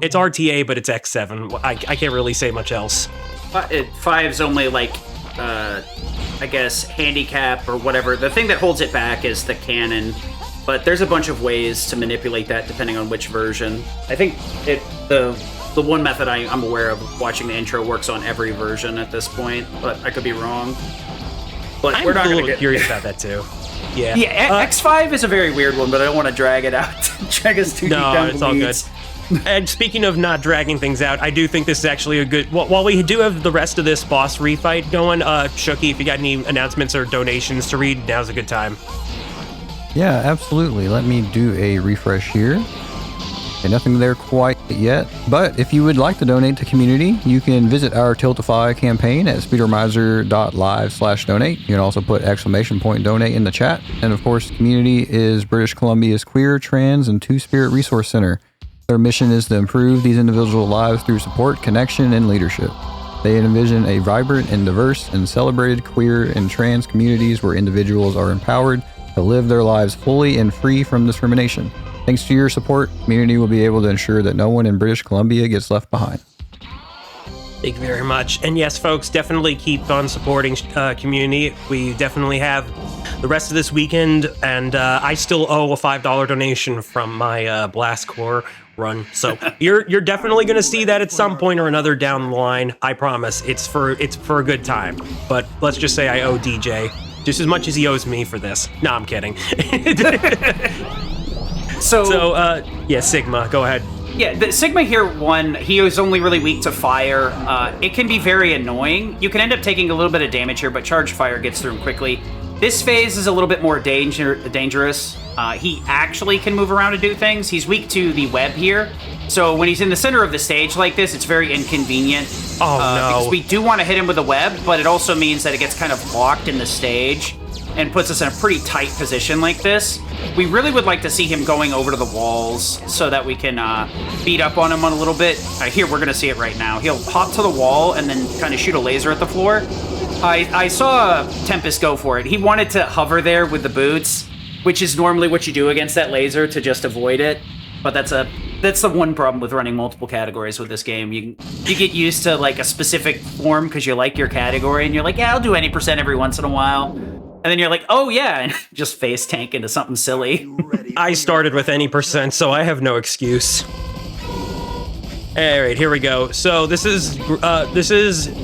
It's RTA, but it's X7. I can't really say much else. 5's only like, I guess, handicap or whatever. The thing that holds it back is the cannon, but there's a bunch of ways to manipulate that depending on which version. I think the one method I'm aware of watching the intro works on every version at this point, but I could be wrong. But we're not going to get curious about that too. Yeah. Yeah, X5 is a very weird one, but I don't want to drag it out. Drag us too deep down No, it's all good. And speaking of not dragging things out, I do think this is actually a good... Well, while we do have the rest of this boss refight going, Shooky, if you got any announcements or donations to read, now's a good time. Yeah, absolutely. Let me do a refresh here. Okay, nothing there quite yet, but if you would like to donate to community, you can visit our Tiltify campaign at speedromizer.live/donate. You can also put !donate in the chat. And of course, community is British Columbia's queer, trans, and two-spirit resource center. Their mission is to improve these individual lives through support, connection, and leadership. They envision a vibrant and diverse and celebrated queer and trans communities where individuals are empowered to live their lives fully and free from discrimination. Thanks to your support, community will be able to ensure that no one in British Columbia gets left behind. Thank you very much. And yes, folks, definitely keep on supporting community. We definitely have the rest of this weekend, and I still owe a $5 donation from my Blast Corps run. So you're definitely going to see that at some point or another down the line. I promise. It's for a good time. But let's just say I owe DJ just as much as he owes me for this. No, I'm kidding. So, yeah, Sigma, go ahead. Yeah, the Sigma here, he is only really weak to fire. It can be very annoying. You can end up taking a little bit of damage here, but charge fire gets through him quickly. This phase is a little bit more dangerous. He actually can move around and do things. He's weak to the web here. So when he's in the center of the stage like this, it's very inconvenient. Oh, no. Because we do want to hit him with a web, but it also means that it gets kind of locked in the stage and puts us in a pretty tight position like this. We really would like to see him going over to the walls so that we can beat up on him a little bit. Here, we're going to see it right now. He'll hop to the wall and then kind of shoot a laser at the floor. I saw Tempest go for it. He wanted to hover there with the boots, which is normally what you do against that laser to just avoid it. But that's the one problem with running multiple categories with this game. You get used to like a specific form because you like your category, and you're like, yeah, I'll do any % every once in a while. And then you're like, oh yeah, and just face tank into something silly. I started with any %, so I have no excuse. All right, here we go. So this is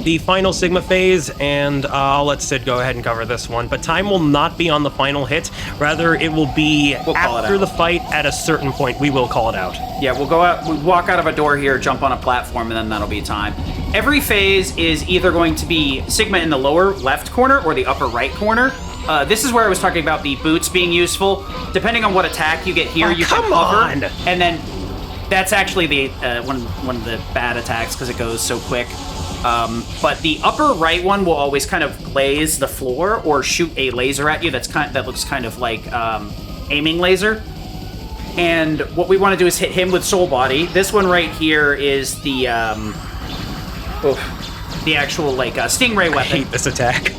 the final Sigma phase, and I'll let Sid go ahead and cover this one. But time will not be on the final hit. Rather, it will be after the fight at a certain point. We will call it out. Yeah, we'll go out, we walk out of a door here, jump on a platform, and then that'll be time. Every phase is either going to be Sigma in the lower left corner or the upper right corner. This is where I was talking about the boots being useful. Depending on what attack you get here, you can hover, and then that's actually the one of the bad attacks because it goes so quick. But the upper right one will always kind of glaze the floor or shoot a laser at you that looks kind of like aiming laser. And what we want to do is hit him with Soul Body. This one right here is the actual like Stingray weapon. I hate this attack.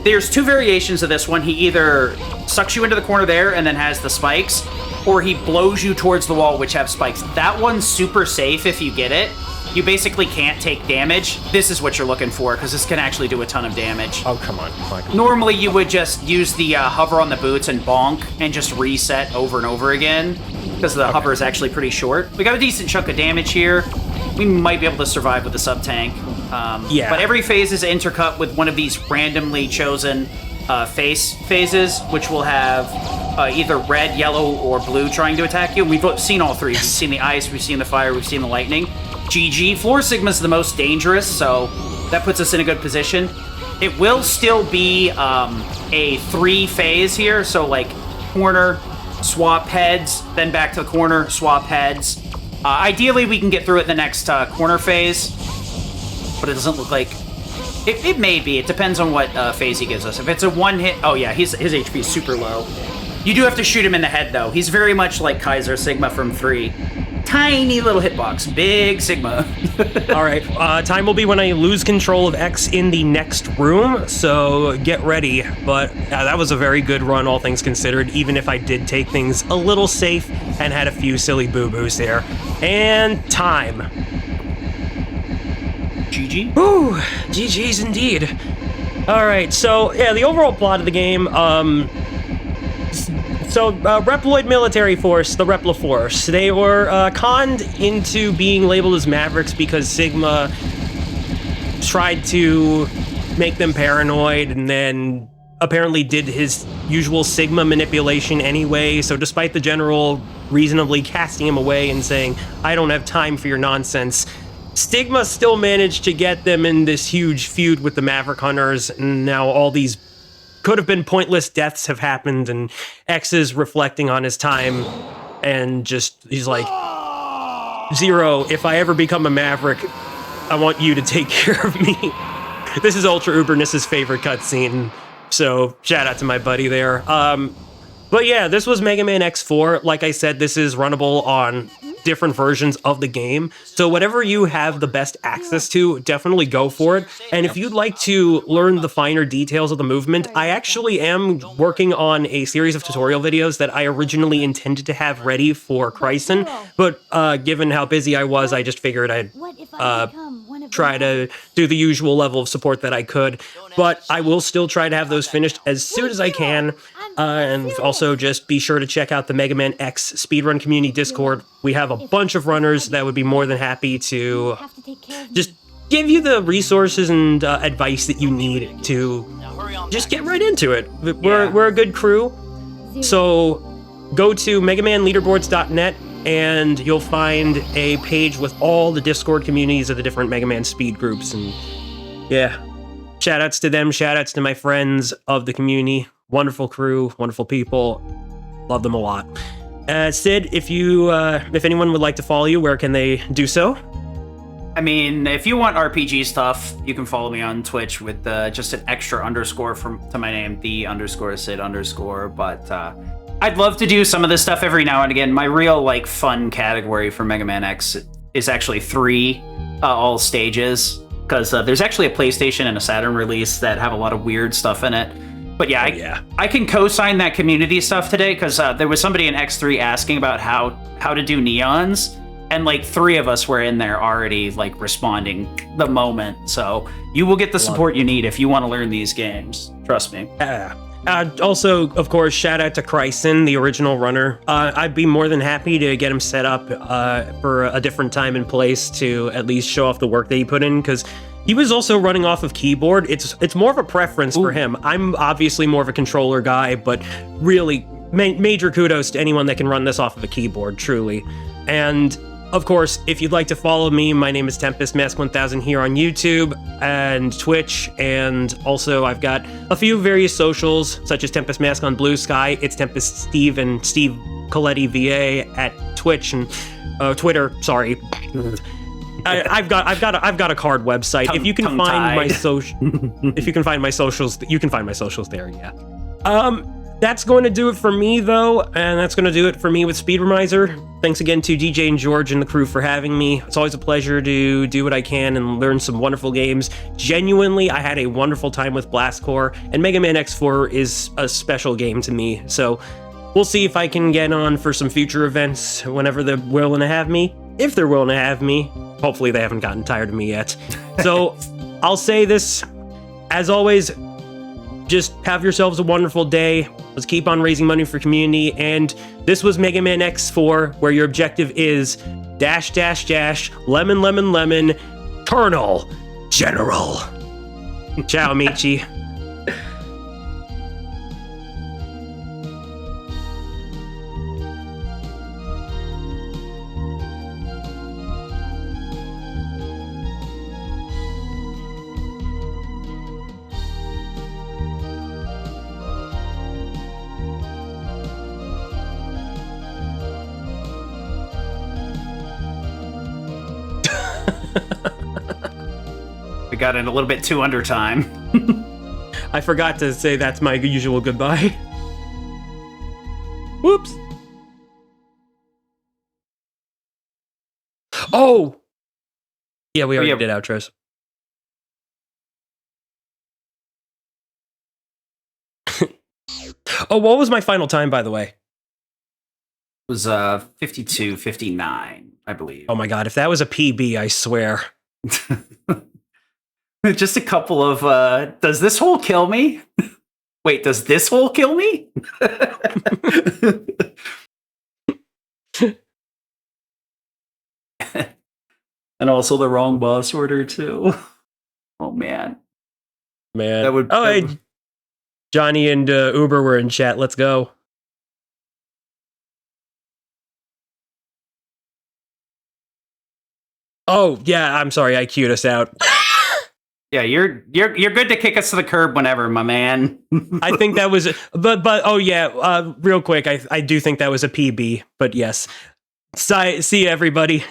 There's two variations of this one. He either sucks you into the corner there and then has the spikes, or he blows you towards the wall, which have spikes. That one's super safe if you get it. You basically can't take damage. This is what you're looking for, because this can actually do a ton of damage. Oh, come on. Normally, you would just use the hover on the boots and bonk and just reset over and over again, because the hover is actually pretty short. We got a decent chunk of damage here. We might be able to survive with the sub-tank. Yeah. But every phase is intercut with one of these randomly chosen phases, which will have either red, yellow, or blue trying to attack you. We've seen all three. We've seen the ice, we've seen the fire, we've seen the lightning. GG. Floor Sigma's the most dangerous, so that puts us in a good position. It will still be a 3-phase here, so like corner, swap heads, then back to the corner, swap heads. Ideally, we can get through it in the next corner phase, but it doesn't look like... It may be. It depends on what phase he gives us. If it's a one-hit... Oh, yeah, his HP is super low. You do have to shoot him in the head, though. He's very much like Kaiser Sigma from 3. Tiny little hitbox. Big Sigma. All right. Time will be when I lose control of X in the next room, so get ready. But that was a very good run, all things considered, even if I did take things a little safe and had a few silly boo-boos there. And time. GG? Whew, GG's indeed. All right, so yeah, the overall plot of the game, Reploid Military Force, the Repla Force, they were conned into being labeled as Mavericks because Sigma tried to make them paranoid and then apparently did his usual Sigma manipulation anyway, so despite the general reasonably casting him away and saying, I don't have time for your nonsense, Stigma still managed to get them in this huge feud with the Maverick Hunters, and now all these could have been pointless deaths have happened, and X is reflecting on his time, and just, he's like, Zero, if I ever become a Maverick, I want you to take care of me. This is Ultra Uberness's favorite cutscene, so shout out to my buddy there. But yeah, this was Mega Man X4. Like I said, this is runnable on different versions of the game. So whatever you have the best access to, definitely go for it. And if you'd like to learn the finer details of the movement, I actually am working on a series of tutorial videos that I originally intended to have ready for Chryson. But given how busy I was, I just figured I'd try to do the usual level of support that I could. But I will still try to have those finished as soon as I can. And also just be sure to check out the Mega Man X Speedrun Community Discord. We have a bunch of runners that would be more than happy to just give you the resources and advice that you need to just get right into it. We're a good crew. So go to megamanleaderboards.net and you'll find a page with all the Discord communities of the different Mega Man speed groups. And yeah, shout outs to them, shout outs to my friends of the community. Wonderful crew, wonderful people. Love them a lot. Sid, if anyone would like to follow you, where can they do so? I mean, if you want RPG stuff, you can follow me on Twitch with just an extra underscore to my name, _Sid_. But I'd love to do some of this stuff every now and again. My real fun category for Mega Man X is actually 3 all stages, because there's actually a PlayStation and a Saturn release that have a lot of weird stuff in it. But yeah, I can co-sign that community stuff today, because there was somebody in X3 asking about how to do neons, and 3 of us were in there already responding the moment. So you will get the support you need if you want to learn these games. Trust me. Also, of course, shout out to Chryson, the original runner. I'd be more than happy to get him set up for a different time and place to at least show off the work that he put in, because he was also running off of keyboard. It's more of a preference for him. I'm obviously more of a controller guy, but really major kudos to anyone that can run this off of a keyboard, truly. And of course, if you'd like to follow me, my name is TempestMask1000 here on YouTube and Twitch, and also I've got a few various socials, such as Tempest Mask on Blue Sky. It's Tempest Steve and Steve Coletti VA at Twitch and Twitter. Sorry. I've got a card website. If you can find my if you can find my socials, you can find my socials there. Yeah. That's going to do it for me though, and that's going to do it for me with Speedromizer. Thanks again to DJ and George and the crew for having me. It's always a pleasure to do what I can and learn some wonderful games. Genuinely, I had a wonderful time with Blast Corps, and Mega Man X4 is a special game to me. So we'll see if I can get on for some future events whenever they're willing to have me. If they're willing to have me. Hopefully they haven't gotten tired of me yet. So I'll say this, as always, just have yourselves a wonderful day. Let's keep on raising money for community. And this was Mega Man X4, where your objective is ... lemon, Colonel General. Ciao, amici. We got in a little bit too under time. I forgot to say that's my usual goodbye. Whoops. Oh! Yeah, we already did outros. Oh, what was my final time, by the way? It was 52:59, I believe. Oh my god, if that was a PB, I swear. Just a couple of, does this hole kill me? Wait, does this hole kill me? And also the wrong boss order, too. Oh, man. Man. That would. Hey, Johnny and Uber were in chat. Let's go. Oh, yeah, I'm sorry. I queued us out. Yeah, you're good to kick us to the curb whenever, my man. I think that was, but oh yeah, real quick, I do think that was a PB, but yes. See you, everybody.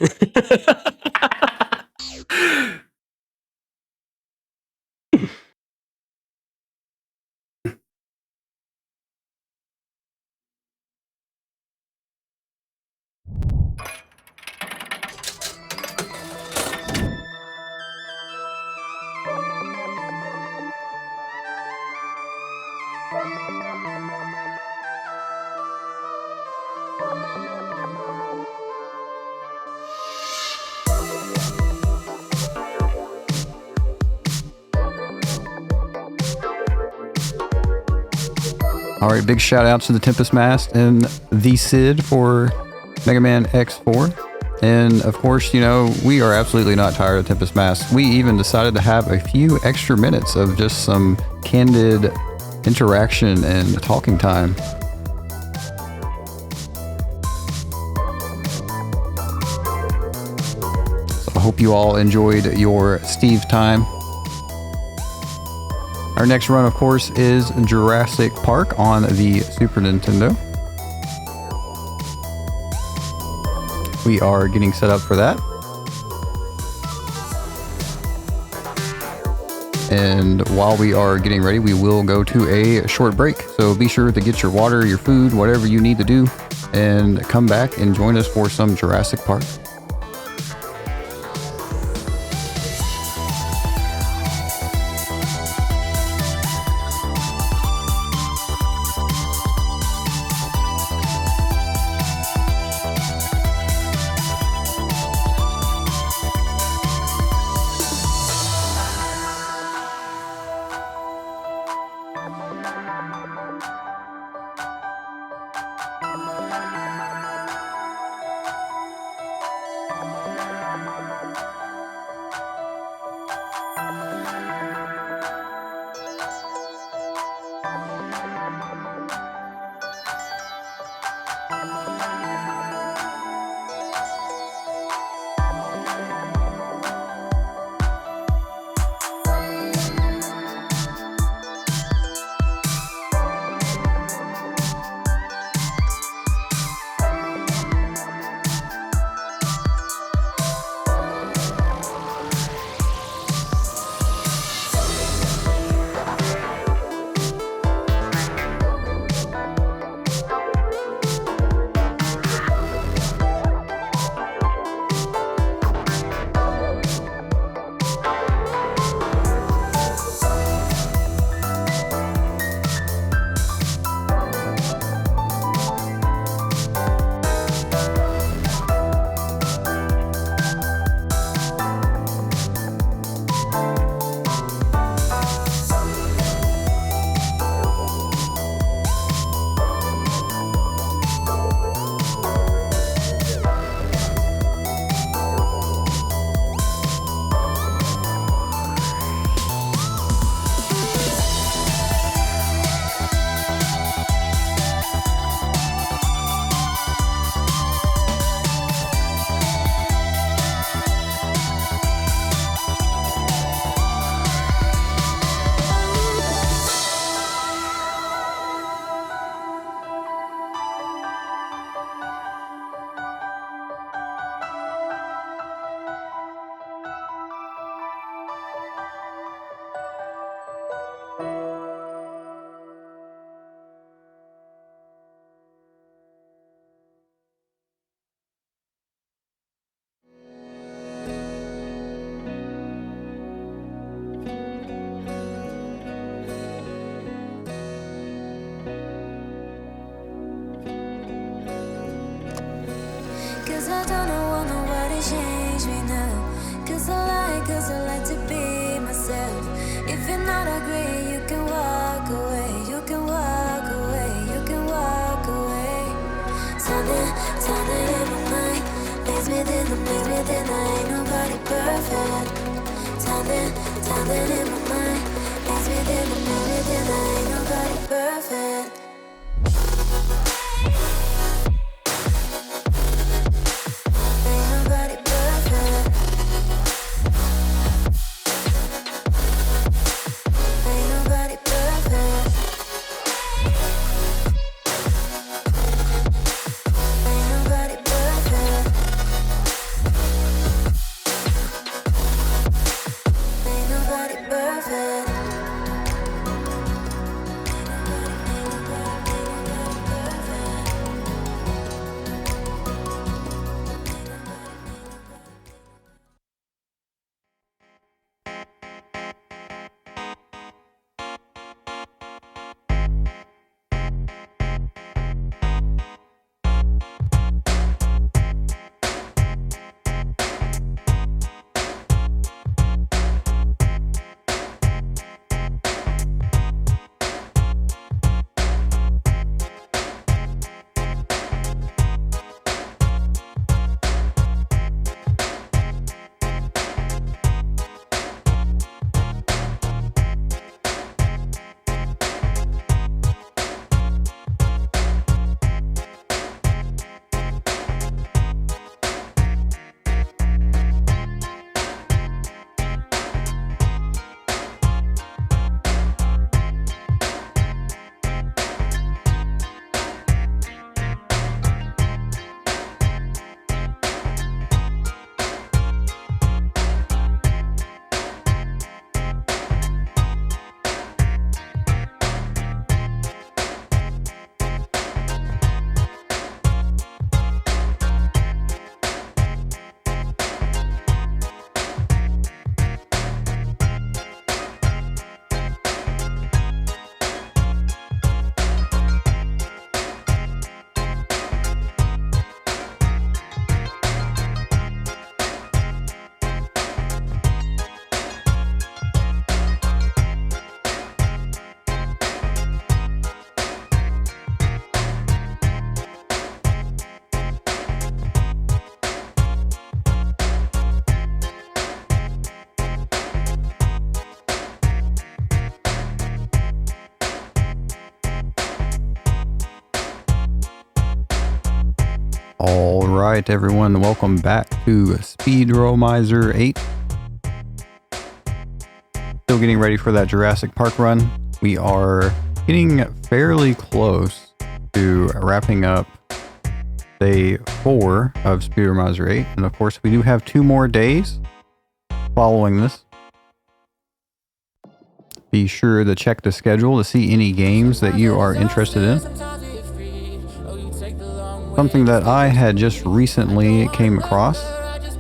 All right, big shout out to the Tempest Mask and the Sid for Mega Man X4. And of course, you know, we are absolutely not tired of Tempest Mask. We even decided to have a few extra minutes of just some candid interaction and talking time. So I hope you all enjoyed your Steve time. Our next run, of course, is Jurassic Park on the Super Nintendo. We are getting set up for that. And while we are getting ready, we will go to a short break. So be sure to get your water, your food, whatever you need to do, and come back and join us for some Jurassic Park. I don't want nobody change me now. Cause I like to be myself. If you're not agree, you can walk away. You can walk away. You can walk away. Something in my mind makes me think I ain't nobody perfect. Something in my mind makes me think I ain't nobody perfect. All right, everyone, welcome back to Speedromizer 8. Still getting ready for that Jurassic Park run. We are getting fairly close to wrapping up day 4 of Speedromizer 8. And of course, we do have 2 more days following this. Be sure to check the schedule to see any games that you are interested in. Something that I had just recently came across,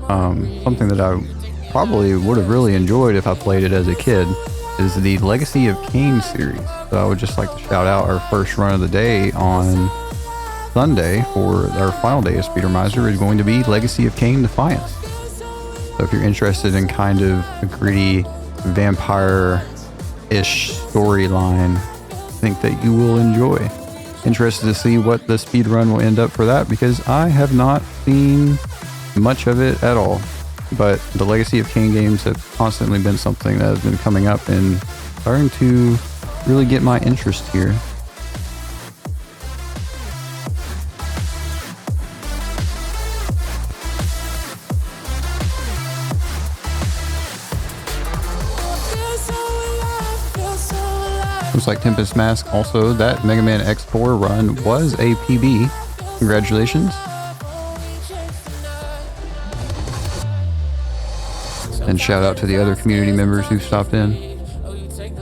something that I probably would have really enjoyed if I played it as a kid, is the Legacy of Kain series. So I would just like to shout out our first run of the day on Sunday for our final day of Speedromizer is going to be Legacy of Kain Defiance. So if you're interested in kind of a gritty vampire-ish storyline, I think that you will enjoy. Interested to see what the speed run will end up for that, because I have not seen much of it at all. But the Legacy of Kain games have constantly been something that has been coming up and starting to really get my interest here. Looks like Tempest Mask also, that Mega Man X4 run was a PB. Congratulations. And shout out to the other community members who stopped in.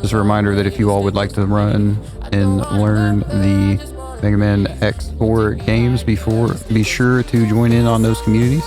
Just a reminder that if you all would like to run and learn the Mega Man X4 games before, be sure to join in on those communities.